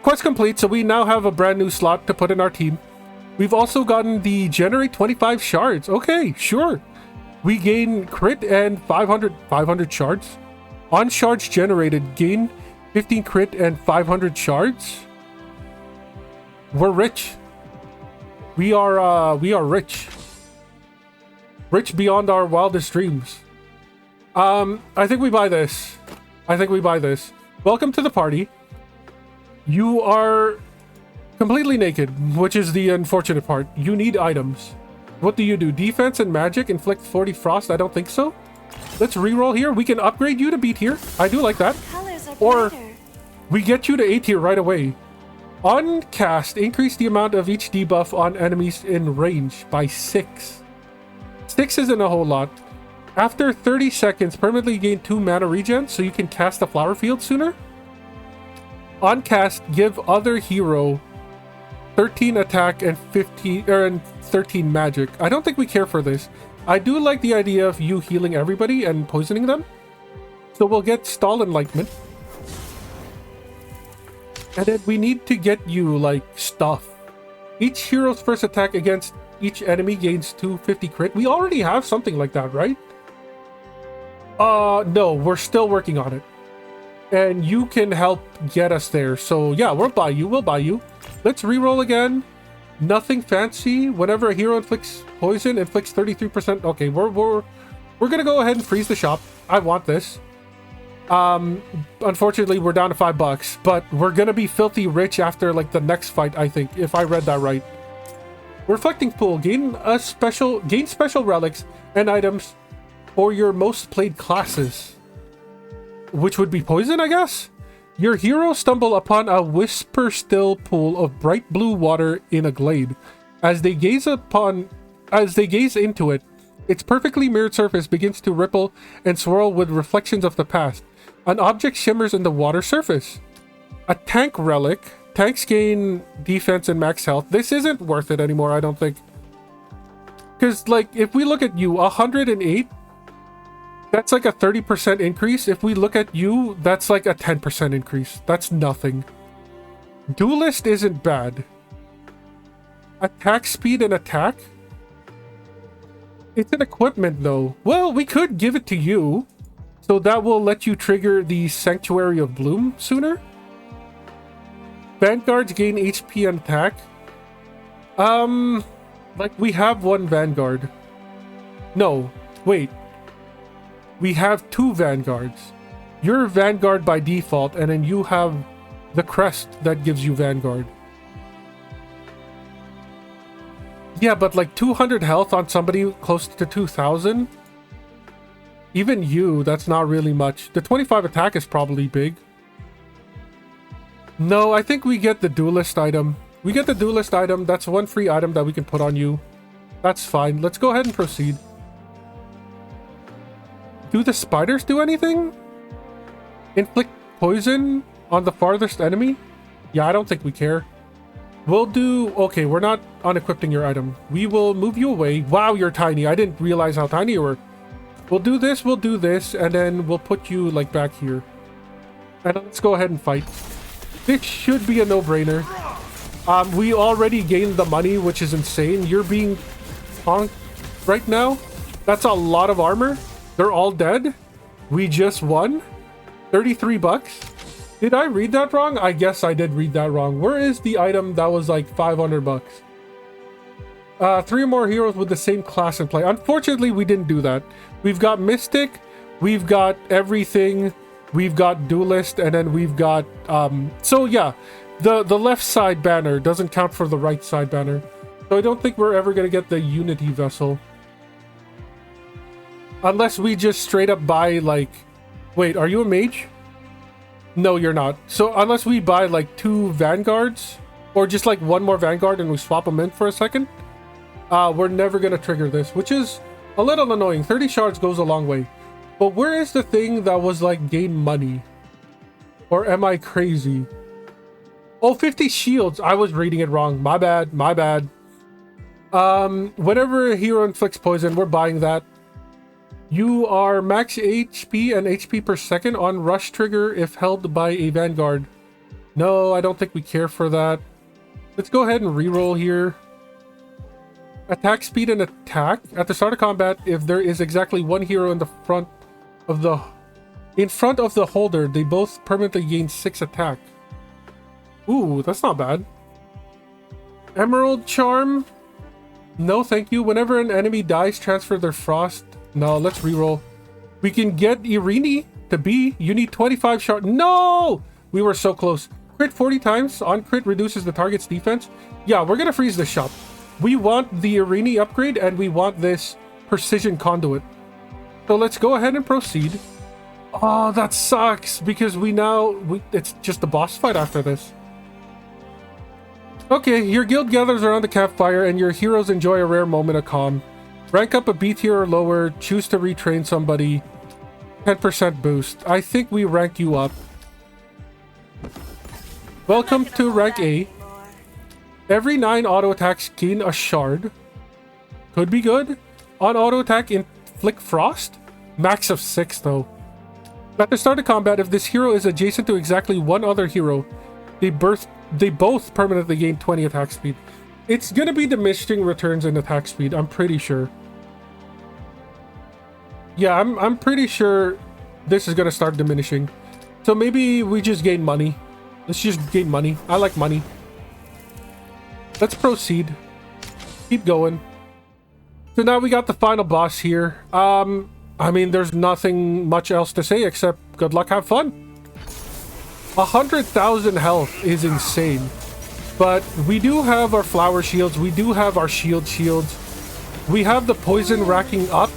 Quest complete. So we now have a brand new slot to put in our team. We've also gotten the generate 25 shards. Okay, sure. We gain crit and 500 shards. On shards generated, gain 15 crit and 500 shards. We're rich. We are rich. Rich beyond our wildest dreams. I think we buy this. Welcome to the party. You are completely naked, which is the unfortunate part. You need items. What do? Defense and magic inflict 40 frost? I don't think so. Let's reroll here. We can upgrade you to B tier. I do like that. Or we get you to A tier right away. On cast, increase the amount of each debuff on enemies in range by 6. 6 isn't a whole lot. After 30 seconds, permanently gain 2 mana regen, so you can cast the flower field sooner. On cast, give other hero 13 attack and 13 magic. I don't think we care for this. I do like the idea of you healing everybody and poisoning them. So we'll get Stall Enlightenment. And then we need to get you, like, stuff. Each hero's first attack against each enemy gains 250 crit. We already have something like that, right? No, we're still working on it. And you can help get us there. So yeah, we'll buy you. Let's reroll again. Nothing fancy. Whenever a hero inflicts poison, inflicts 33%. Okay, we're gonna go ahead and freeze the shop. I want this. Unfortunately, we're down to $5, but we're gonna be filthy rich after like the next fight, I think, if I read that right. Reflecting Pool. Gain special relics and items for your most played classes, which would be poison, I guess. Your heroes stumble upon a whisper still pool of bright blue water in a glade. As they gaze into it, its perfectly mirrored surface begins to ripple and swirl with reflections of the past. An object shimmers in the water surface. A tank relic. Tanks gain defense and max health. This isn't worth it anymore, I don't think. Because, like, if we look at you, 108, that's like a 30% increase. If we look at you, that's like a 10% increase. That's nothing. Duelist isn't bad. Attack speed and attack? It's an equipment, though. Well, we could give it to you. So that will let you trigger the Sanctuary of Bloom sooner. Vanguards gain HP and attack. Like we have one Vanguard. No, wait. We have two Vanguards. You're Vanguard by default, and then you have the crest that gives you Vanguard. Yeah, but like 200 health on somebody close to 2,000? Even you, that's not really much. The 25 attack is probably big. No, I think we get the duelist item. We get the duelist item. That's one free item that we can put on you. That's fine. Let's go ahead and proceed. Do the spiders do anything? Inflict poison on the farthest enemy? Yeah, I don't think we care. We'll do... Okay, we're not unequipping your item. We will move you away. Wow, you're tiny. I didn't realize how tiny you were. We'll do this, and then we'll put you, like, back here. And let's go ahead and fight. This should be a no-brainer. We already gained the money, which is insane. You're being honked right now. That's a lot of armor. They're all dead. We just won. 33 bucks. Did I read that wrong? I guess I did read that wrong. Where is the item that was like 500 bucks? 3 more heroes with the same class in play. Unfortunately, we didn't do that. We've got Mystic, we've got everything, we've got Duelist, and then we've got... So yeah, the left side banner doesn't count for the right side banner. So I don't think we're ever going to get the Unity Vessel. Unless we just straight up buy like... Wait, are you a mage? No, you're not. So unless we buy like 2 Vanguards, or just like 1 more Vanguard and we swap them in for a second, we're never going to trigger this, which is a little annoying. 30 shards goes a long way. But where is the thing that was like gain money? Or am I crazy? Oh, 50 shields. I was reading it wrong. My bad. My bad. Whenever a hero inflicts poison, we're buying that. You are max HP and HP per second on rush trigger if held by a Vanguard. No, I don't think we care for that. Let's go ahead and reroll here. Attack speed and attack. At the start of combat, if there is exactly 1 hero in the front of the holder, they both permanently gain 6 attack. Ooh, that's not bad. Emerald Charm. No, thank you. Whenever an enemy dies, transfer their frost. No, let's reroll. We can get Irini to B. You need 25 shard. No! We were so close. Crit 40 times. On crit reduces the target's defense. Yeah, we're gonna freeze this shop. We want the Irini upgrade, and we want this precision conduit. So let's go ahead and proceed. Oh, that sucks, because it's just a boss fight after this. Okay, your guild gathers around the campfire, and your heroes enjoy a rare moment of calm. Rank up a B tier or lower, choose to retrain somebody. 10% boost. I think we rank you up. Welcome to rank A. Every 9 auto attacks gain a shard. Could be good. On auto attack, inflict frost. Max of 6 though. At the start of combat, if this hero is adjacent to exactly 1 other hero, they both permanently gain 20 attack speed. It's gonna be diminishing returns in attack speed, I'm pretty sure. Yeah, I'm pretty sure this is gonna start diminishing. So maybe we just gain money. Let's just gain money. I like money. Let's proceed. Keep going. So now we got the final boss here. I mean, there's nothing much else to say except good luck, have fun. 100,000 health is insane. But we do have our flower shields. We do have our shields. We have the poison racking up.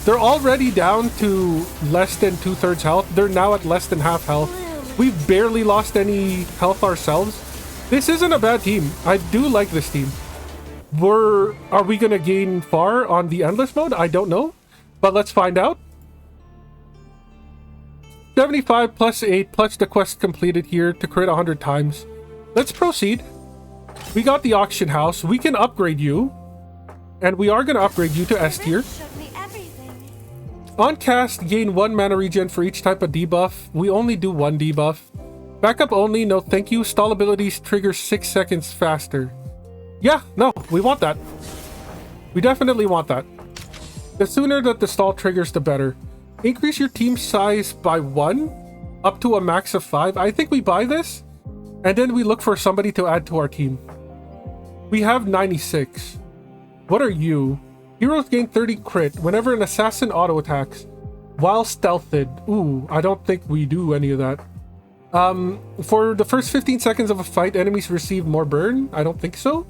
They're already down to less than 2/3 health. They're now at less than half health. We've barely lost any health ourselves. This isn't a bad team. I do like this team. Are we gonna gain far on the endless mode? I don't know, but let's find out. 75 plus 8 plus the quest completed here to crit 100 times. Let's proceed. We got the auction house. We can upgrade you, and we are gonna upgrade you to S tier. On cast, gain 1 mana regen for each type of debuff. We only do 1 debuff. Backup only, no thank you. Stall abilities trigger 6 seconds faster. Yeah, no, we want that. We definitely want that. The sooner that the stall triggers, the better. Increase your team size by 1 up to a max of 5. I think we buy this and then we look for somebody to add to our team. We have 96. What are you? Heroes gain 30 crit whenever an assassin auto attacks while stealthed. Ooh, I don't think we do any of that. For the first 15 seconds of a fight, enemies receive more burn. I don't think so.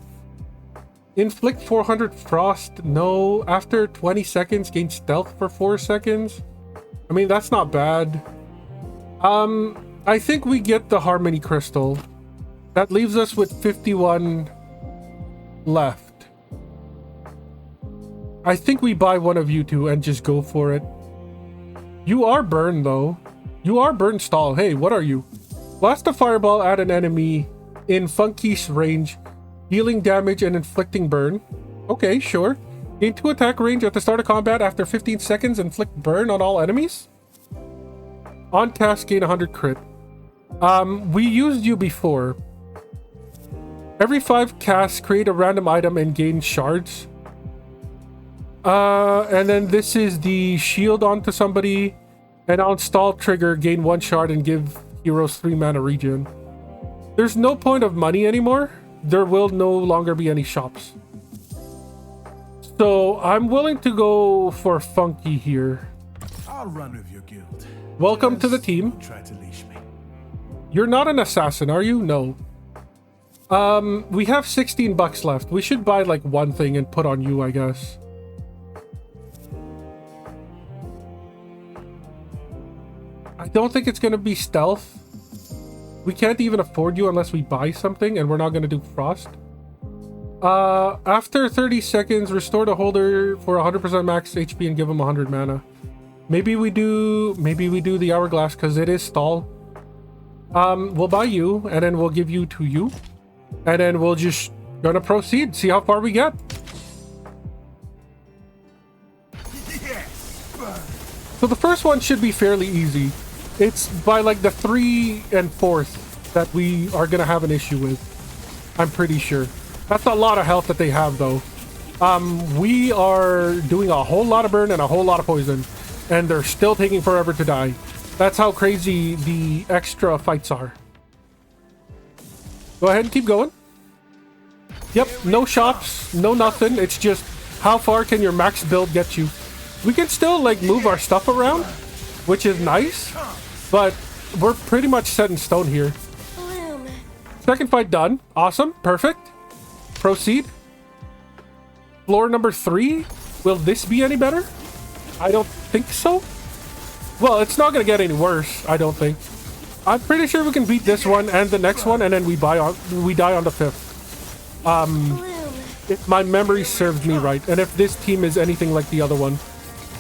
Inflict 400 frost. No. After 20 seconds, gain stealth for 4 seconds. I mean, that's not bad. I think we get the harmony crystal. That leaves us with 51 left. I think we buy one of you two and just go for it. You are burn though. You are burn stall. Hey, what are you? Blast a fireball at an enemy in Funky's range, healing damage and inflicting burn. Okay, sure. Gain 2 attack range at the start of combat. After 15 seconds, inflict burn on all enemies. On cast, gain 100 crit. We used you before. Every 5 casts, create a random item and gain shards. And then this is the shield onto somebody. And on stall trigger, gain 1 shard and give heroes 3 mana regen. There's no point of money anymore. There will no longer be any shops. So I'm willing to go for Funky here. I'll run with your guild. Welcome to the team. Try to leash me. You're not an assassin, are you? No. We have 16 bucks left. We should buy like one thing and put on you, I guess. I don't think it's gonna be stealth. We can't even afford you unless we buy something, and we're not gonna do frost. After 30 seconds, restore the holder for 100% max HP and give him 100 mana. Maybe we do the hourglass because it is stall. We'll buy you, and then we'll give you to you, and then we'll just gonna proceed, see how far we get. So the first one should be fairly easy. It's by like the 3 and 4th that we are gonna have an issue with. I'm pretty sure. That's a lot of health that they have though. We are doing a whole lot of burn and a whole lot of poison, and they're still taking forever to die. That's how crazy the extra fights are. Go ahead and keep going. Yep, no shops, no nothing. It's just how far can your max build get you? We can still like move our stuff around, which is nice, but we're pretty much set in stone here. Bloom. Second fight done. Awesome. Perfect. Proceed. Floor number 3. Will this be any better? I don't think so. Well, it's not going to get any worse, I don't think. I'm pretty sure we can beat this one and the next one, and then we die on the 5th. If my memory serves me right, and if this team is anything like the other one.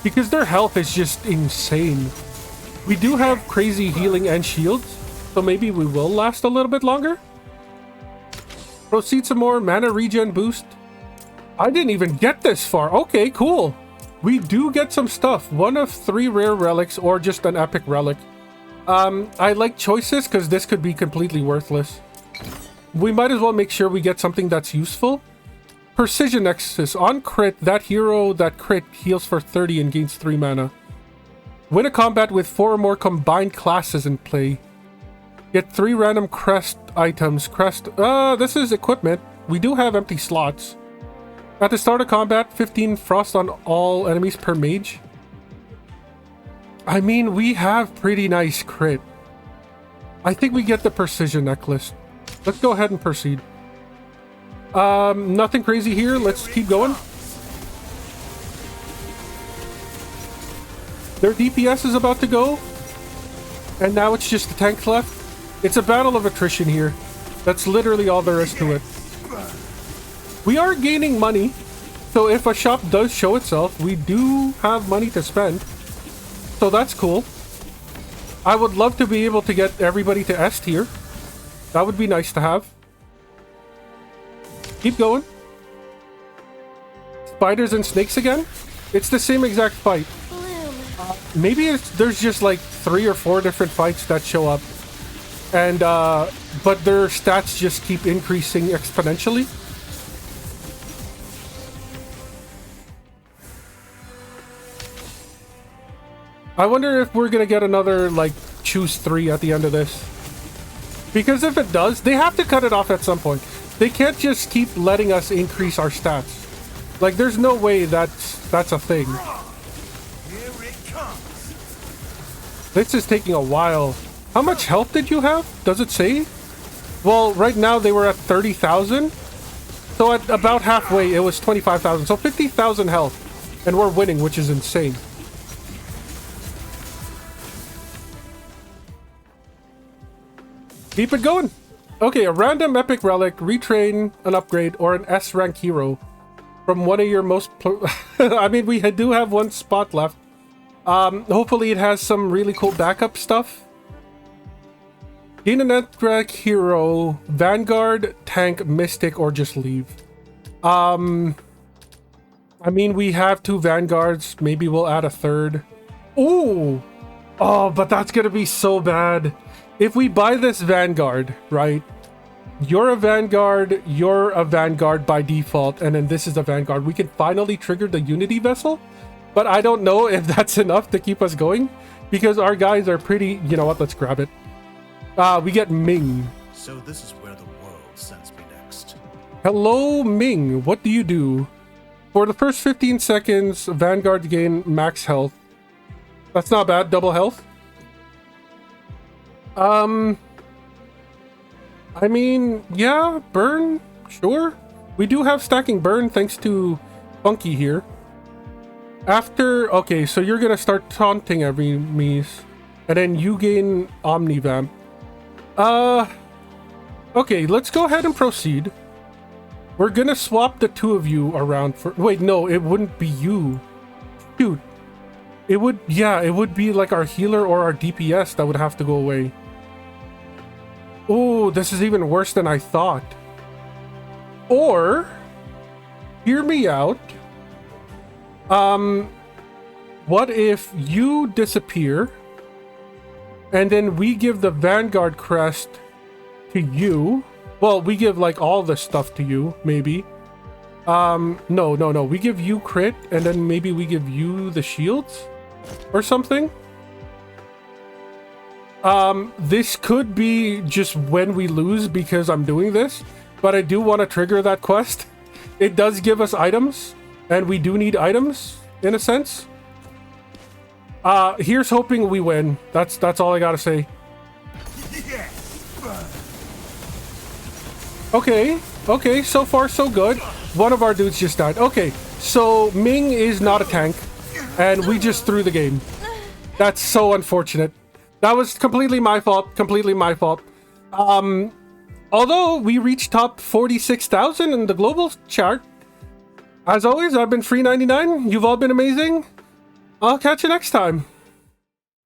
Because their health is just insane. We do have crazy healing and shields, so maybe we will last a little bit longer. Proceed some more. Mana regen boost. I didn't even get this far. Okay, cool. We do get some stuff. 1 of 3 rare relics or just an epic relic. I like choices because this could be completely worthless. We might as well make sure we get something that's useful. Precision Nexus. On crit, that hero that crit heals for 30 and gains 3 mana. Win a combat with 4 or more combined classes in play. Get 3 random crest items. This is equipment. We do have empty slots. At the start of combat, 15 frost on all enemies per mage. I mean, we have pretty nice crit. I think we get the precision necklace. Let's go ahead and proceed. Nothing crazy here. Let's keep going. Their DPS is about to go. And now it's just the tank left. It's a battle of attrition here. That's literally all there is to it. We are gaining money. So if a shop does show itself, we do have money to spend. So that's cool. I would love to be able to get everybody to S tier. That would be nice to have. Keep going. Spiders and snakes again? It's the same exact fight. Maybe there's just like 3 or 4 different fights that show up. And, but their stats just keep increasing exponentially. I wonder if we're gonna get another, like, choose 3 at the end of this. Because if it does, they have to cut it off at some point. They can't just keep letting us increase our stats. Like, there's no way that's a thing. Here it comes. This is taking a while. How much health did you have? Does it say? Well, right now they were at 30,000. So at about halfway, it was 25,000. So 50,000 health. And we're winning, which is insane. Keep it going. Okay, a random epic relic, retrain, an upgrade, or an S rank hero from one of your most... I mean, we do have one spot left. Hopefully it has some really cool backup stuff. Gain an S rank hero, Vanguard, Tank, Mystic, or just leave. I mean, we have 2 Vanguards. Maybe we'll add a 3rd. Ooh! Oh, but that's gonna be so bad. If we buy this Vanguard, right? You're a Vanguard by default, and then this is a Vanguard. We can finally trigger the Unity vessel, but I don't know if that's enough to keep us going, because our guys are pretty... You know what? Let's grab it. We get Ming. So this is where the world sends me next. Hello, Ming. What do you do? For the first 15 seconds, Vanguard gain max health. That's not bad. Double health. I mean, yeah, burn, sure. We do have stacking burn thanks to Funky here. After, okay, so you're gonna start taunting enemies, and then you gain Omnivamp. Okay, let's go ahead and proceed. We're gonna swap the 2 of you around for... Wait, no, it wouldn't be you. Shoot. It would, yeah, it would be like our healer or our DPS that would have to go away. Oh, this is even worse than I thought. Or, hear me out. What if you disappear, and then we give the Vanguard crest to you? Well, we give like all the stuff to you, maybe. No. We give you crit, and then maybe we give you the shields or something. This could be just when we lose because I'm doing this, but I do want to trigger that quest. It does give us items, and we do need items in a sense. Here's hoping we win. That's all I gotta say. Okay, so far so good. One of our dudes just died. Okay, so Ming is not a tank, and we just threw the game. That's so unfortunate. That was completely my fault. Although we reached top 46,000 in the global chart. As always, I've been Free99. You've all been amazing. I'll catch you next time.